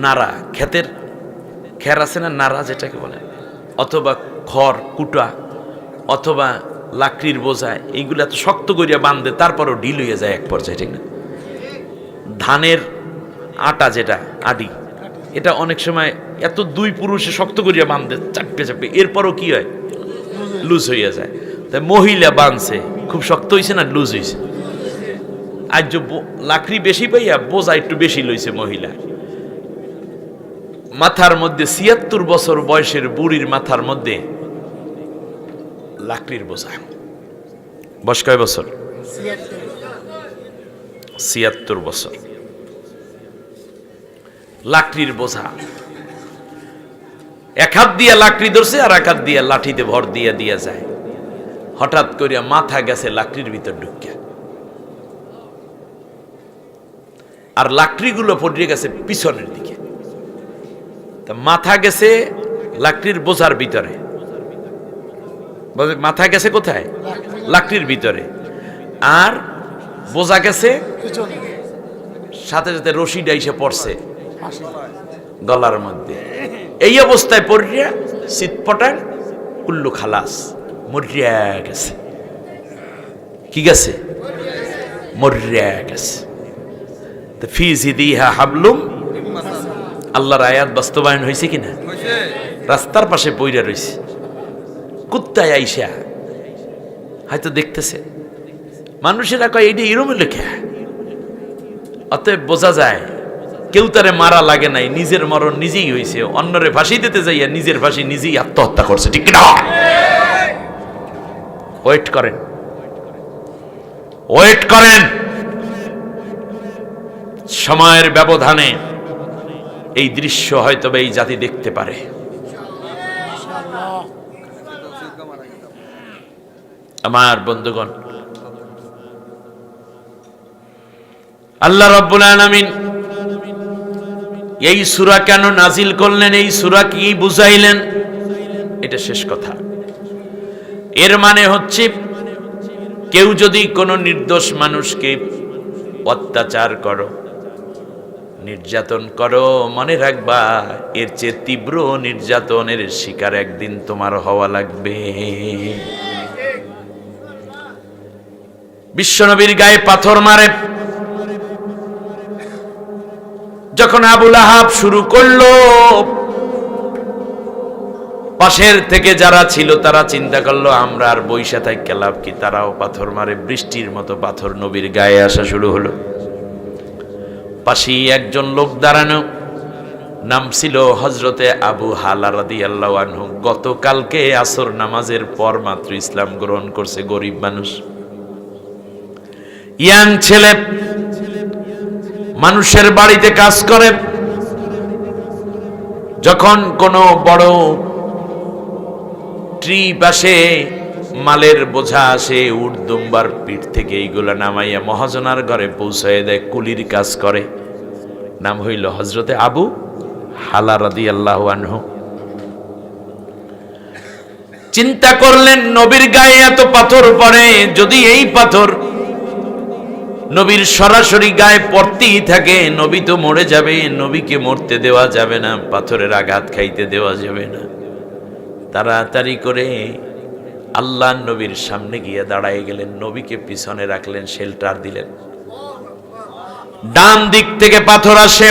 নাড়া, ক্ষেতের খের আছে না, নাড়া যেটাকে বলে, অথবা খড় কুটা, অথবা লাকড়ির বোঝা, এইগুলো এত শক্ত করিয়া বাঁধে, তারপরও ঢিল হইয়া যায় এক পর্যায়ে, ঠিক না? ধানের আটা যেটা আডি, এটা অনেক সময় এত 2 পুরুষে শক্ত করিয়া বাঁধে, চাপে চাপে, এরপরও কি হয়? লুজ হইয়া যায়। তাই মহিলা বাঁধছে, খুব শক্ত হয়েছে না লুজ হয়েছে? আজ লাকড়ি বেশি পাইয়া বোঝা একটু বেশি লইছে মহিলা। মাথার মধ্যে 76 বছর বয়সের বুড়ির মাথার মধ্যে লাকড়ির বোঝা। বয়স কয় বছর? 76 বছর। লাকড়ির বোঝা, এক হাত দিয়া লাকড়ি ধরছে, আর এক হাত দিয়া লাঠিতে ভর দিয়া দিয়া যায়। হঠাৎ করিয়া মাথা গেছে লাকড়ির ভিতর ঢুকিয়া, আর লাকড়িগুলো পড়ে গেছে পিছনের দিকে। তা মাথা গেছে লাকড়ির বোঝার ভিতরে। মাথা গেছে কোথায়? লাকড়ির ভিতরে। আর বোঝা গেছে সাথে সাথে রশিটা এসে পড়ছে গলার মধ্যে। এই অবস্থায় পড়িয়া সিটপটার কুল্লু খালাস, মরিয়া গেছে। কি গেছে? মরিয়া গেছে। ফি জিদিহা হাবলুম, আল্লাহর আয়াত বাস্তবায়ন হয়েছে কিনা? রাস্তার পাশে পইরা রয়েছে, কুত্তায় আইসা হয়তো দেখতেছে। মানুষেরা কয় এইটা এরম লেখা। অতএব বোঝা যায় কেউ তারে মারা লাগে নাই, নিজের মরণ নিজেই হয়েছে। অন্যরে ফাঁসি দিতে যাইয়া নিজের ফাঁসি নিজেই আত্মহত্যা করছে, ঠিক না? ওয়েট করেন, ওয়েট করেন, সময়ের ব্যবধানে এই দৃশ্য হয়তো এই জাতি দেখতে পারে। আমার বন্ধুগণ, আল্লাহ রাব্বুল আলামিন এই সূরা কেন নাজিল করলেন, এই সূরা কি বুঝাইলেন, এটা শেষ কথা। এর মানে হচ্ছে কেউ যদি কোনো নির্দোষ মানুষকে অত্যাচার করো, নির্যাতন করো, মনে রাখবা এর চেয়ে তীব্র নির্যাতনের শিকার একদিন তোমার হওয়া লাগবে। বিশ্বনবীর গায়ে পাথর মারে যখন আবু লাহাব শুরু করলো, পাশের থেকে যারা ছিল তারা চিন্তা করলো আমরা আর বইসা থাইকা লাভ কি, তারাও পাথর মারে। বৃষ্টির মতো পাথর নবীর গায়ে আসা শুরু হলো। পাশেই একজন লোক দাঁড়ানো, নাম ছিল হযরতে আবু হালা রাদিয়াল্লাহু আনহু। গতকালকে আসর নামাজের পর মাত্র ইসলাম গ্রহণ করছে, গরিব মানুষ, ইয়াং ছেলে, মানুষের বাড়িতে কাজ করে। যখন কোনো বড় ট্রিপ আসে, মালের বোঝা আসে, উট দুম্বার পিঠ থেকে এইগুলা নামাইয়া মহাজনার ঘরে পৌঁছায় দেয়, কুলির কাজ করে। নাম হইল হযরতে আবু হালা রাদিয়াল্লাহু আনহু। চিন্তা করলেন নবীর গায়ে এত পাথর পড়ে, যদি এই পাথর নবীর সরাসরি গায়ে পড়তেই থাকে, নবী তো মরে যাবে, নবীকে মরতে দেওয়া যাবে না, পাথরের আঘাত খাইতে দেওয়া যাবে না। তাড়াতাড়ি করে আল্লাহ নবীর সামনে গিয়ে দাঁড়ায় গেলেন, নবীকে পিছনে রাখলেন, শেল্টার দিলেন। ডান দিক থেকে পাথর আসে,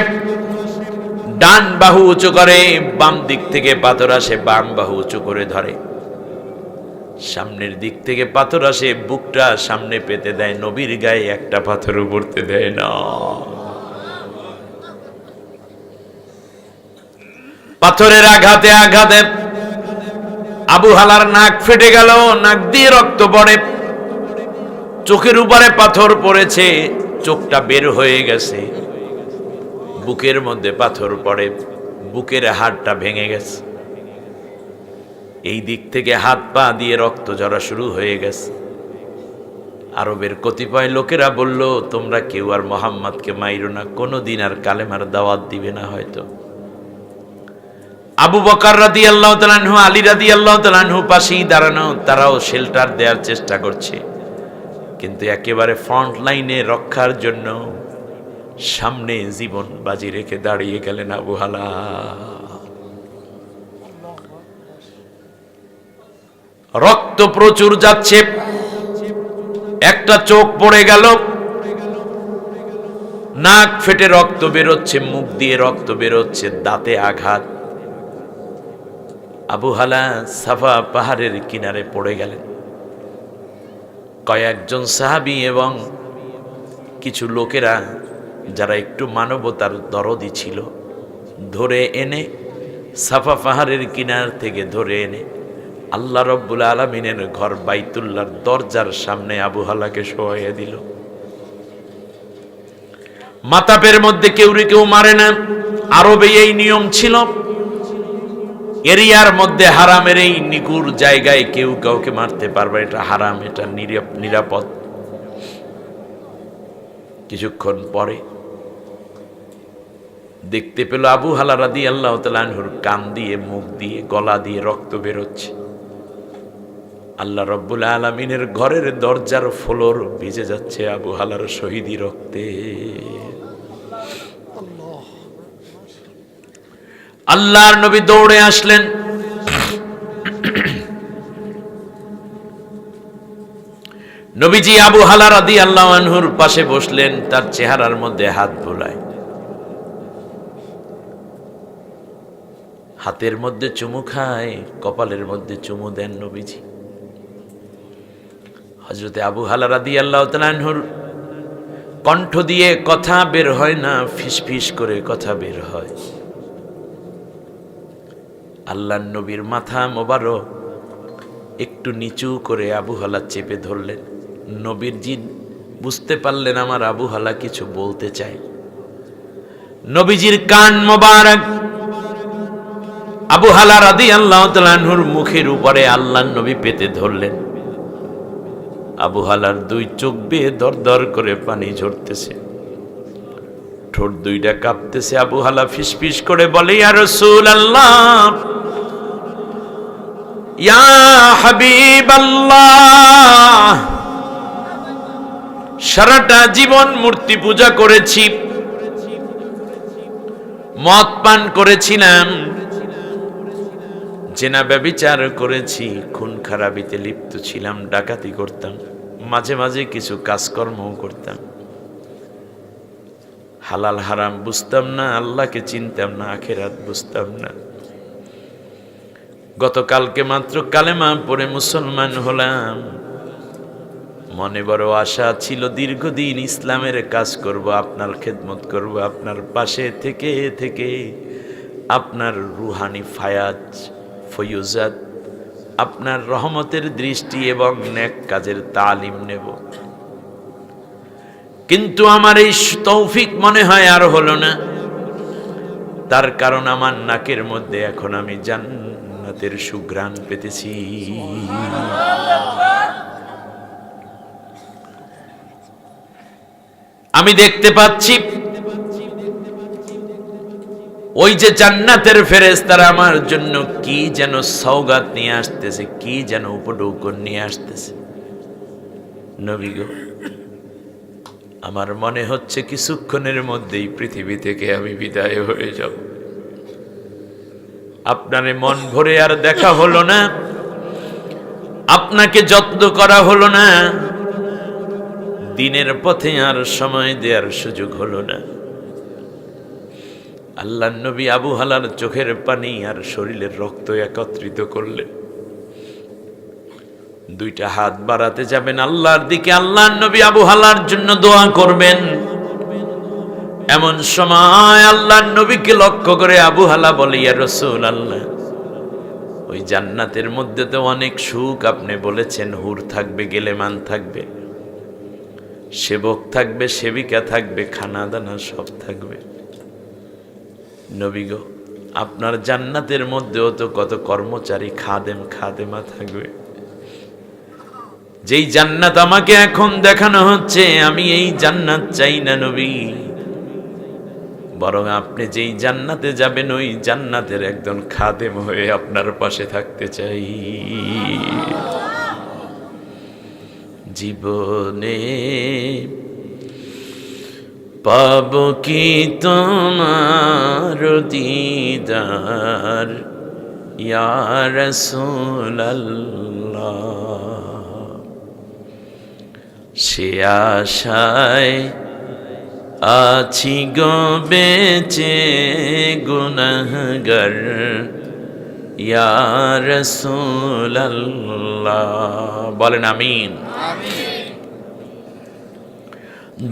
ডান বাহু উঁচু করে, বাম দিক থেকে পাথর আসে, বাম বাহু উঁচু করে ধরে। সামনের দিক থেকে পাথর আসে, বুকটা সামনে পেতে দেয়, নবীর গায়ে একটা পাথরও পড়তে দেয় না। পাথরের আঘাতে আঘাতে আবু হালার নাক ফেটে গেল, নাক দিয়ে রক্ত পড়ে, চোখের উপরে পাথর পড়েছে, চোখটা বের হয়ে গেছে, বুকের মধ্যে পাথর পড়ে, বুকের হাড়টা ভেঙে গেছে, এই দিক থেকে হাত পা দিয়ে রক্ত ঝরা শুরু হয়ে গেছে। আরবের কতিপয় লোকেরা বলল, তোমরা কেউ আর মুহাম্মদকে মাইরো না, কোনোদিন আর কালেমার দাওয়াত দিবে না হয়তো। আবু বকর রাদিয়াল্লাহু তাআলা আনহু, আলী রাদিয়াল্লাহু তাআলা আনহু পাশেই দাঁড়ানো, তারাও শেল্টার দেওয়ার চেষ্টা করছে, কিন্তু একেবারে ফ্রন্ট লাইনে রক্ষার জন্য সামনে জীবন বাজি রেখে দাঁড়িয়ে গেলেন আবু হালা। রক্ত প্রচুর যাচ্ছে, একটা চোখ পড়ে গেল, নাক ফেটে রক্ত বেরোচ্ছে, মুখ দিয়ে রক্ত বেরোচ্ছে, দাঁতে আঘাত। আবু হালা সাফা পাহাড়ের কিনারে পড়ে গেলেন। কয়েকজন সাহাবী এবং কিছু লোকেরা যারা একটু মানবতার দরদি ছিল, ধরে এনে সাফা পাহাড়ের কিনার থেকে ধরে এনে আল্লাহ রব্বুল আলামিনের ঘর বাইতুল্লাহর দরজার সামনে আবু হালাকে শোয়াইয়া দিল। মাতাপের মধ্যে কেউ মারে না, আরবে এই নিয়ম ছিল। এরিয়ার মধ্যে হারামের এই নিকুর জায়গায় কেউ কাউকে মারতে পারবে, এটা হারাম, এটা নিরাপদ। কিছুক্ষণ পরে দেখতে পেল আবু হালা রাদিয়াল্লাহু তাআলা আনহুর কান দিয়ে, মুখ দিয়ে, গলা দিয়ে রক্ত বেরোচ্ছে। আল্লাহ রব্বুল আলামিনের ঘরের দরজার ফ্লোর ভিজে যাচ্ছে আবু হালার শহীদি রক্তে। আল্লাহর নবী দৌড়ে আসলেন, নবীজি আবু হালা রাদিয়াল্লাহু আনহুর পাশে বসলেন, তার চেহারার মধ্যে হাত বোলায়, হাতের মধ্যে চুমু খায়, কপালের মধ্যে চুমু দেন নবীজি। হযরতে আবু হালা রাদিয়াল্লাহু তাআলা আনহুর কণ্ঠ দিয়ে কথা বের হয় না, ফিসফিস করে কথা বের হয়। আল্লাহর নবীর মাথা মোবারক একটু নিচু করে আবু হালা চেপে ধরলেন। নবীর জিন বুঝতে পারলেন আমার আবু হালা কিছু বলতে চায়। নবীজির কান মোবারক আবু হালা রাদিয়াল্লাহু তাআলা আনহুর মুখের উপরে আল্লাহর নবী পেতে ধরলেন। আবু হালার দুই চোখ বেয়ে দর দর করে পানি ঝরতেছে, ঠোঁট দুইটা কাঁপতেছে। আবু হালা ফিসফিস করে বলে, ইয়া রাসূলুল্লাহ, ইয়া হাবিবাল্লাহ, সারাটা জীবন মূর্তি পূজা করেছি, মদ পান করেছিলাম, জেনা ব্যভিচার করেছি, খুন খারাপিতে লিপ্ত ছিলাম, ডাকাতি করতাম, মাঝে মাঝে কিছু কাজকর্মও করতাম। হালাল হারাম বুঝতাম না, আল্লাহকে চিনতাম না, আখিরাত বুঝতাম না। গতকালকে মাত্র কালেমা পড়ে মুসলমান হলাম। মনে বড় আশা ছিল, দীর্ঘদিন ইসলামের কাজ করব, আপনার খেদমত করব, আপনার পাশে থেকে থেকে আপনার রুহানি ফায়াজ ফয়ুজাত, আপনার রহমতের দৃষ্টি এবং নেক কাজের তালিম নেব। কিন্তু আমার এই তৌফিক মনে হয় আর হলো না। তার কারণ আমার নাকের মধ্যে এখন আমি জান্নাতের সুঘ্রাণ পেতেছি। আমি দেখতে পাচ্ছি ওই যে জান্নাতের ফেরেশতারা আমার জন্য কি যেন সওগাত নিয়ে আসতেছে, কি যেন উপঢৌকন নিয়ে আসতেছে। নবী গো, আমার মনে হচ্ছে কিছুক্ষণের মধ্যেই পৃথিবী থেকে আমি বিদায় হয়ে যাব। আপনারে মন ভরে আর দেখা হলো না, আপনাকে যত্ন করা হলো না, দিনের পথে আর সময় দেওয়ার সুযোগ হলো না। আল্লাহর নবী আবু হালার চোখের পানি আর শরীরের রক্ত একত্রিত করলেন। দুইটা হাত বাড়াতে যাবেন আল্লাহর দিকে, আল্লাহর নবী আবু হালার জন্য দোয়া করবেন। এমন সময় আল্লাহর নবীকে লক্ষ্য করে আবু হালা বলে, ইয়া রাসূলুল্লাহ, ওই জান্নাতের মধ্যে তো অনেক সুখ, আপনি বলেছেন হুর থাকবে, গেলেমান থাকবে, সেবক থাকবে, সেবিকা থাকবে, খানা দানা সব থাকবে। নবী গো, আপনার জান্নাতের মধ্যেও তো কত কর্মচারী, খাদেম খাদেমা থাকবে। যেই জান্নাত আমাকে এখন দেখানো হচ্ছে, আমি এই জান্নাত চাই না নবী, বরং আপনি যেই জান্নাতে যাবেন ওই জান্নাতের একজন খাদেম হয়ে আপনার পাশে থাকতে চাই। জীবনে পাব কি তোমার দিদার ইয়া রাসূলুল্লাহ, সে আশায় আছি গো বেঁচে গুনাহগার ইয়া রাসূলুল্লাহ। বলেন আমিন।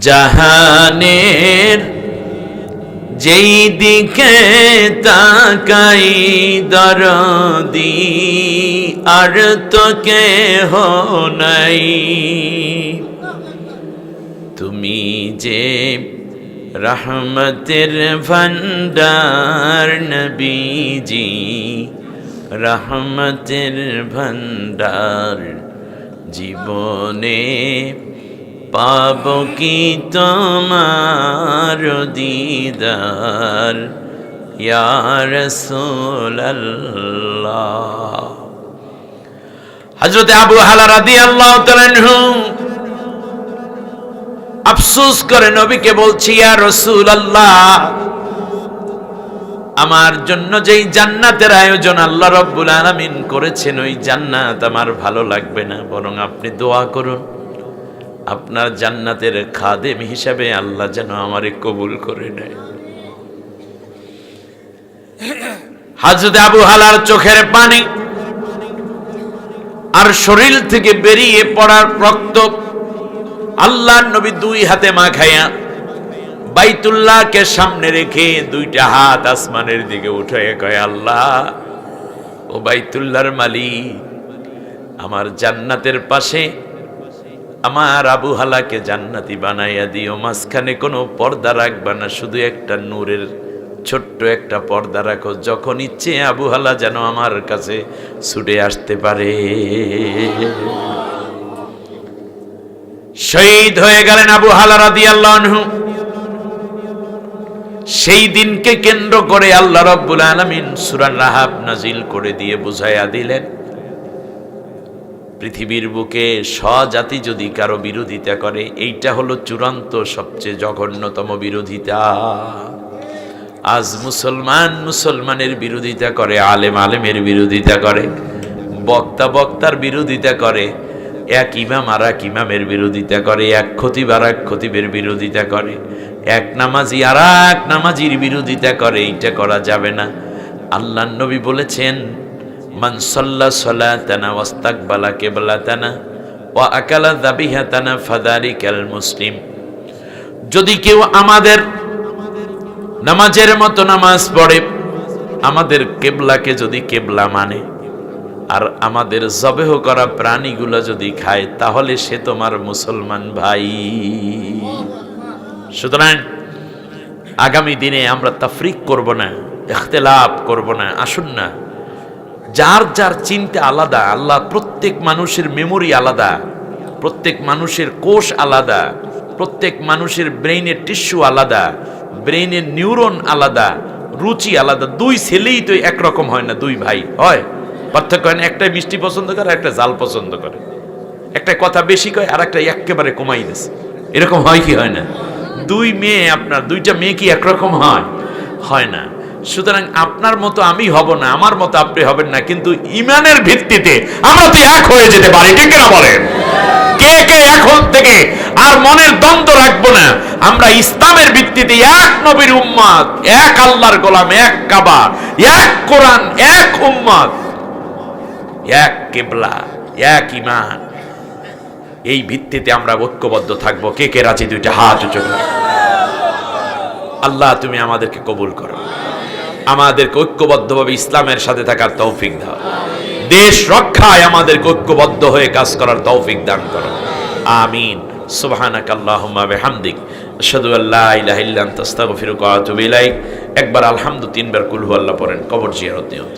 জাহানের যেই দিকে তাকাই দরদি আর তো কেহ নাই, তুমি যে রহমতের ভান্ডার নবীজি, রহমতের ভান্ডার। জীবনে পাব কি তোমার দিদার ইয়া রাসূলুল্লাহ। হযরত আবু হালা রাদিয়াল্লাহু তাআলা আনহু আফসোস করে নবীকে বলছি, ইয়া রাসূলুল্লাহ, আমার জন্য যেই জান্নাতের আয়োজন আল্লাহ রাব্বুল আলামিন করেছেন, ওই জান্নাত আমার ভালো লাগবে না, বরং আপনি দোয়া করুন আপনার জান্নাতের খাদেম হিসাবে আল্লাহ যেন আমারে কবুল করে নেয়। হযরত আবু হালার চোখের পানি আর শরীর থেকে বেরিয়ে পড়ার রক্ত আল্লাহর নবী দুই হাতে মাখায়া বাইতুল্লাহকে সামনে রেখে দুইটা হাত আসমানের দিকে উঠায় কয়, আল্লাহ, ও বাইতুল্লাহর মালিক, আমার জান্নাতের পাশে আমার আবু হালাকে জান্নাতি বানাইয়া দিও, মাঝখানে কোনো পর্দা রাখবা না, শুধু একটা নূরের ছোট্ট একটা পর্দা রাখো, যখন ইচ্ছে আবু হালা যেন আমার কাছে ছুটে আসতে পারে। শহীদ হয়ে গেলেন আবু হালা রাদিয়াল্লাহু আনহু। সেই দিনকে কেন্দ্র করে আল্লাহ রাব্বুল আলামিন সূরা রাহাব নাজিল করে দিয়ে বুঝাইয়া দিলেন, পৃথিবীর বুকে স্বজাতি যদি কারো বিরোধিতা করে, এইটা হলো চূড়ান্ত সবচেয়ে জঘন্যতম বিরোধিতা। আজ মুসলমান মুসলমানের বিরোধিতা করে, আলেম আলেমের বিরোধিতা করে, বক্তা বক্তার বিরোধিতা করে, এক ইমাম আর এক ইমামের বিরোধিতা করে, এক খতিব আর এক খতিবের বিরোধিতা করে, এক নামাজি আর এক নামাজির বিরোধিতা করে। এইটা করা যাবে না। আল্লাহর নবী বলেছেন, মান সাল্লা সালাতানা ওয়াস্তাকবালা কিবলাতানা ওয়া আকালা যাবিহাতানা ফাযালিকাল মুসলিম। যদি কেউ আমাদের নামাজের মতো নামাজ পড়ে, আমাদের কেবলাকে যদি কেবলা মানে, আর আমাদের জবেহ করা প্রাণীগুলো যদি খায়, তাহলে সে তোমার মুসলমান ভাই। সুতরাং আগামী দিনে আমরা তাফরিক করব না, ইখতিলাফ করব না। আসুন না, যার যার চিন্তা আলাদা। আল্লাহ প্রত্যেক মানুষের মেমোরি আলাদা, প্রত্যেক মানুষের কোষ আলাদা, প্রত্যেক মানুষের ব্রেইনের টিস্যু আলাদা, ব্রেইনের নিউরন আলাদা, রুচি আলাদা। দুই ছেলেই তো একরকম হয় না, দুই ভাই হয়, পার্থক্য হয় না। একটা মিষ্টি পছন্দ করে, একটা জাল পছন্দ করে, একটা কথা বেশি কয় আর একটা একেবারে কমাই দিছে। এরকম হয় কি হয় না? দুই মেয়ে, আপনার দুইটা মেয়ে কি একরকম হয়? হয় না। সুতরাং আপনার মতো আমি হব না, আমার মতো আপনি হবেন না, কিন্তু ইমানের ভিত্তিতে আমরা তো এক হয়ে যেতে পারি, ঠিক না বলেন? কে কে এখন থেকে আর মনের দ্বন্দ্ব রাখবো না। আমরা ইসলামের ভিত্তিতে এক নবীর উম্মত, এক আল্লাহর গোলাম, এক কাবা, এক কোরআন, এক উম্মত, এক কিবলা, এক ঈমান, এই ভিত্তিতে আমরা ঐক্যবদ্ধ থাকবো। কে কে রাজি? দুইটা হাত উঁচু করে। আল্লাহ তুমি আমাদেরকে কবুল করো, আমাদেরকে ঐক্যবদ্ধভাবে ইসলামের সাথে থাকার তৌফিক দাও, দেশ রক্ষায় আমাদেরকে ঐক্যবদ্ধ হয়ে কাজ করার তৌফিক দান করো। আমিন। সুবহানাকাল্লাহুম্মা বিহামদিক আশহাদু আল্লা ইলাহা ইল্লা আনতা আস্তাগফিরুকা ওয়া আতুবু ইলাইক। একবার আলহামদু, তিনবার কুল হুয়াল্লাহ পড়েন, কবর জিয়ারত নিয়ত।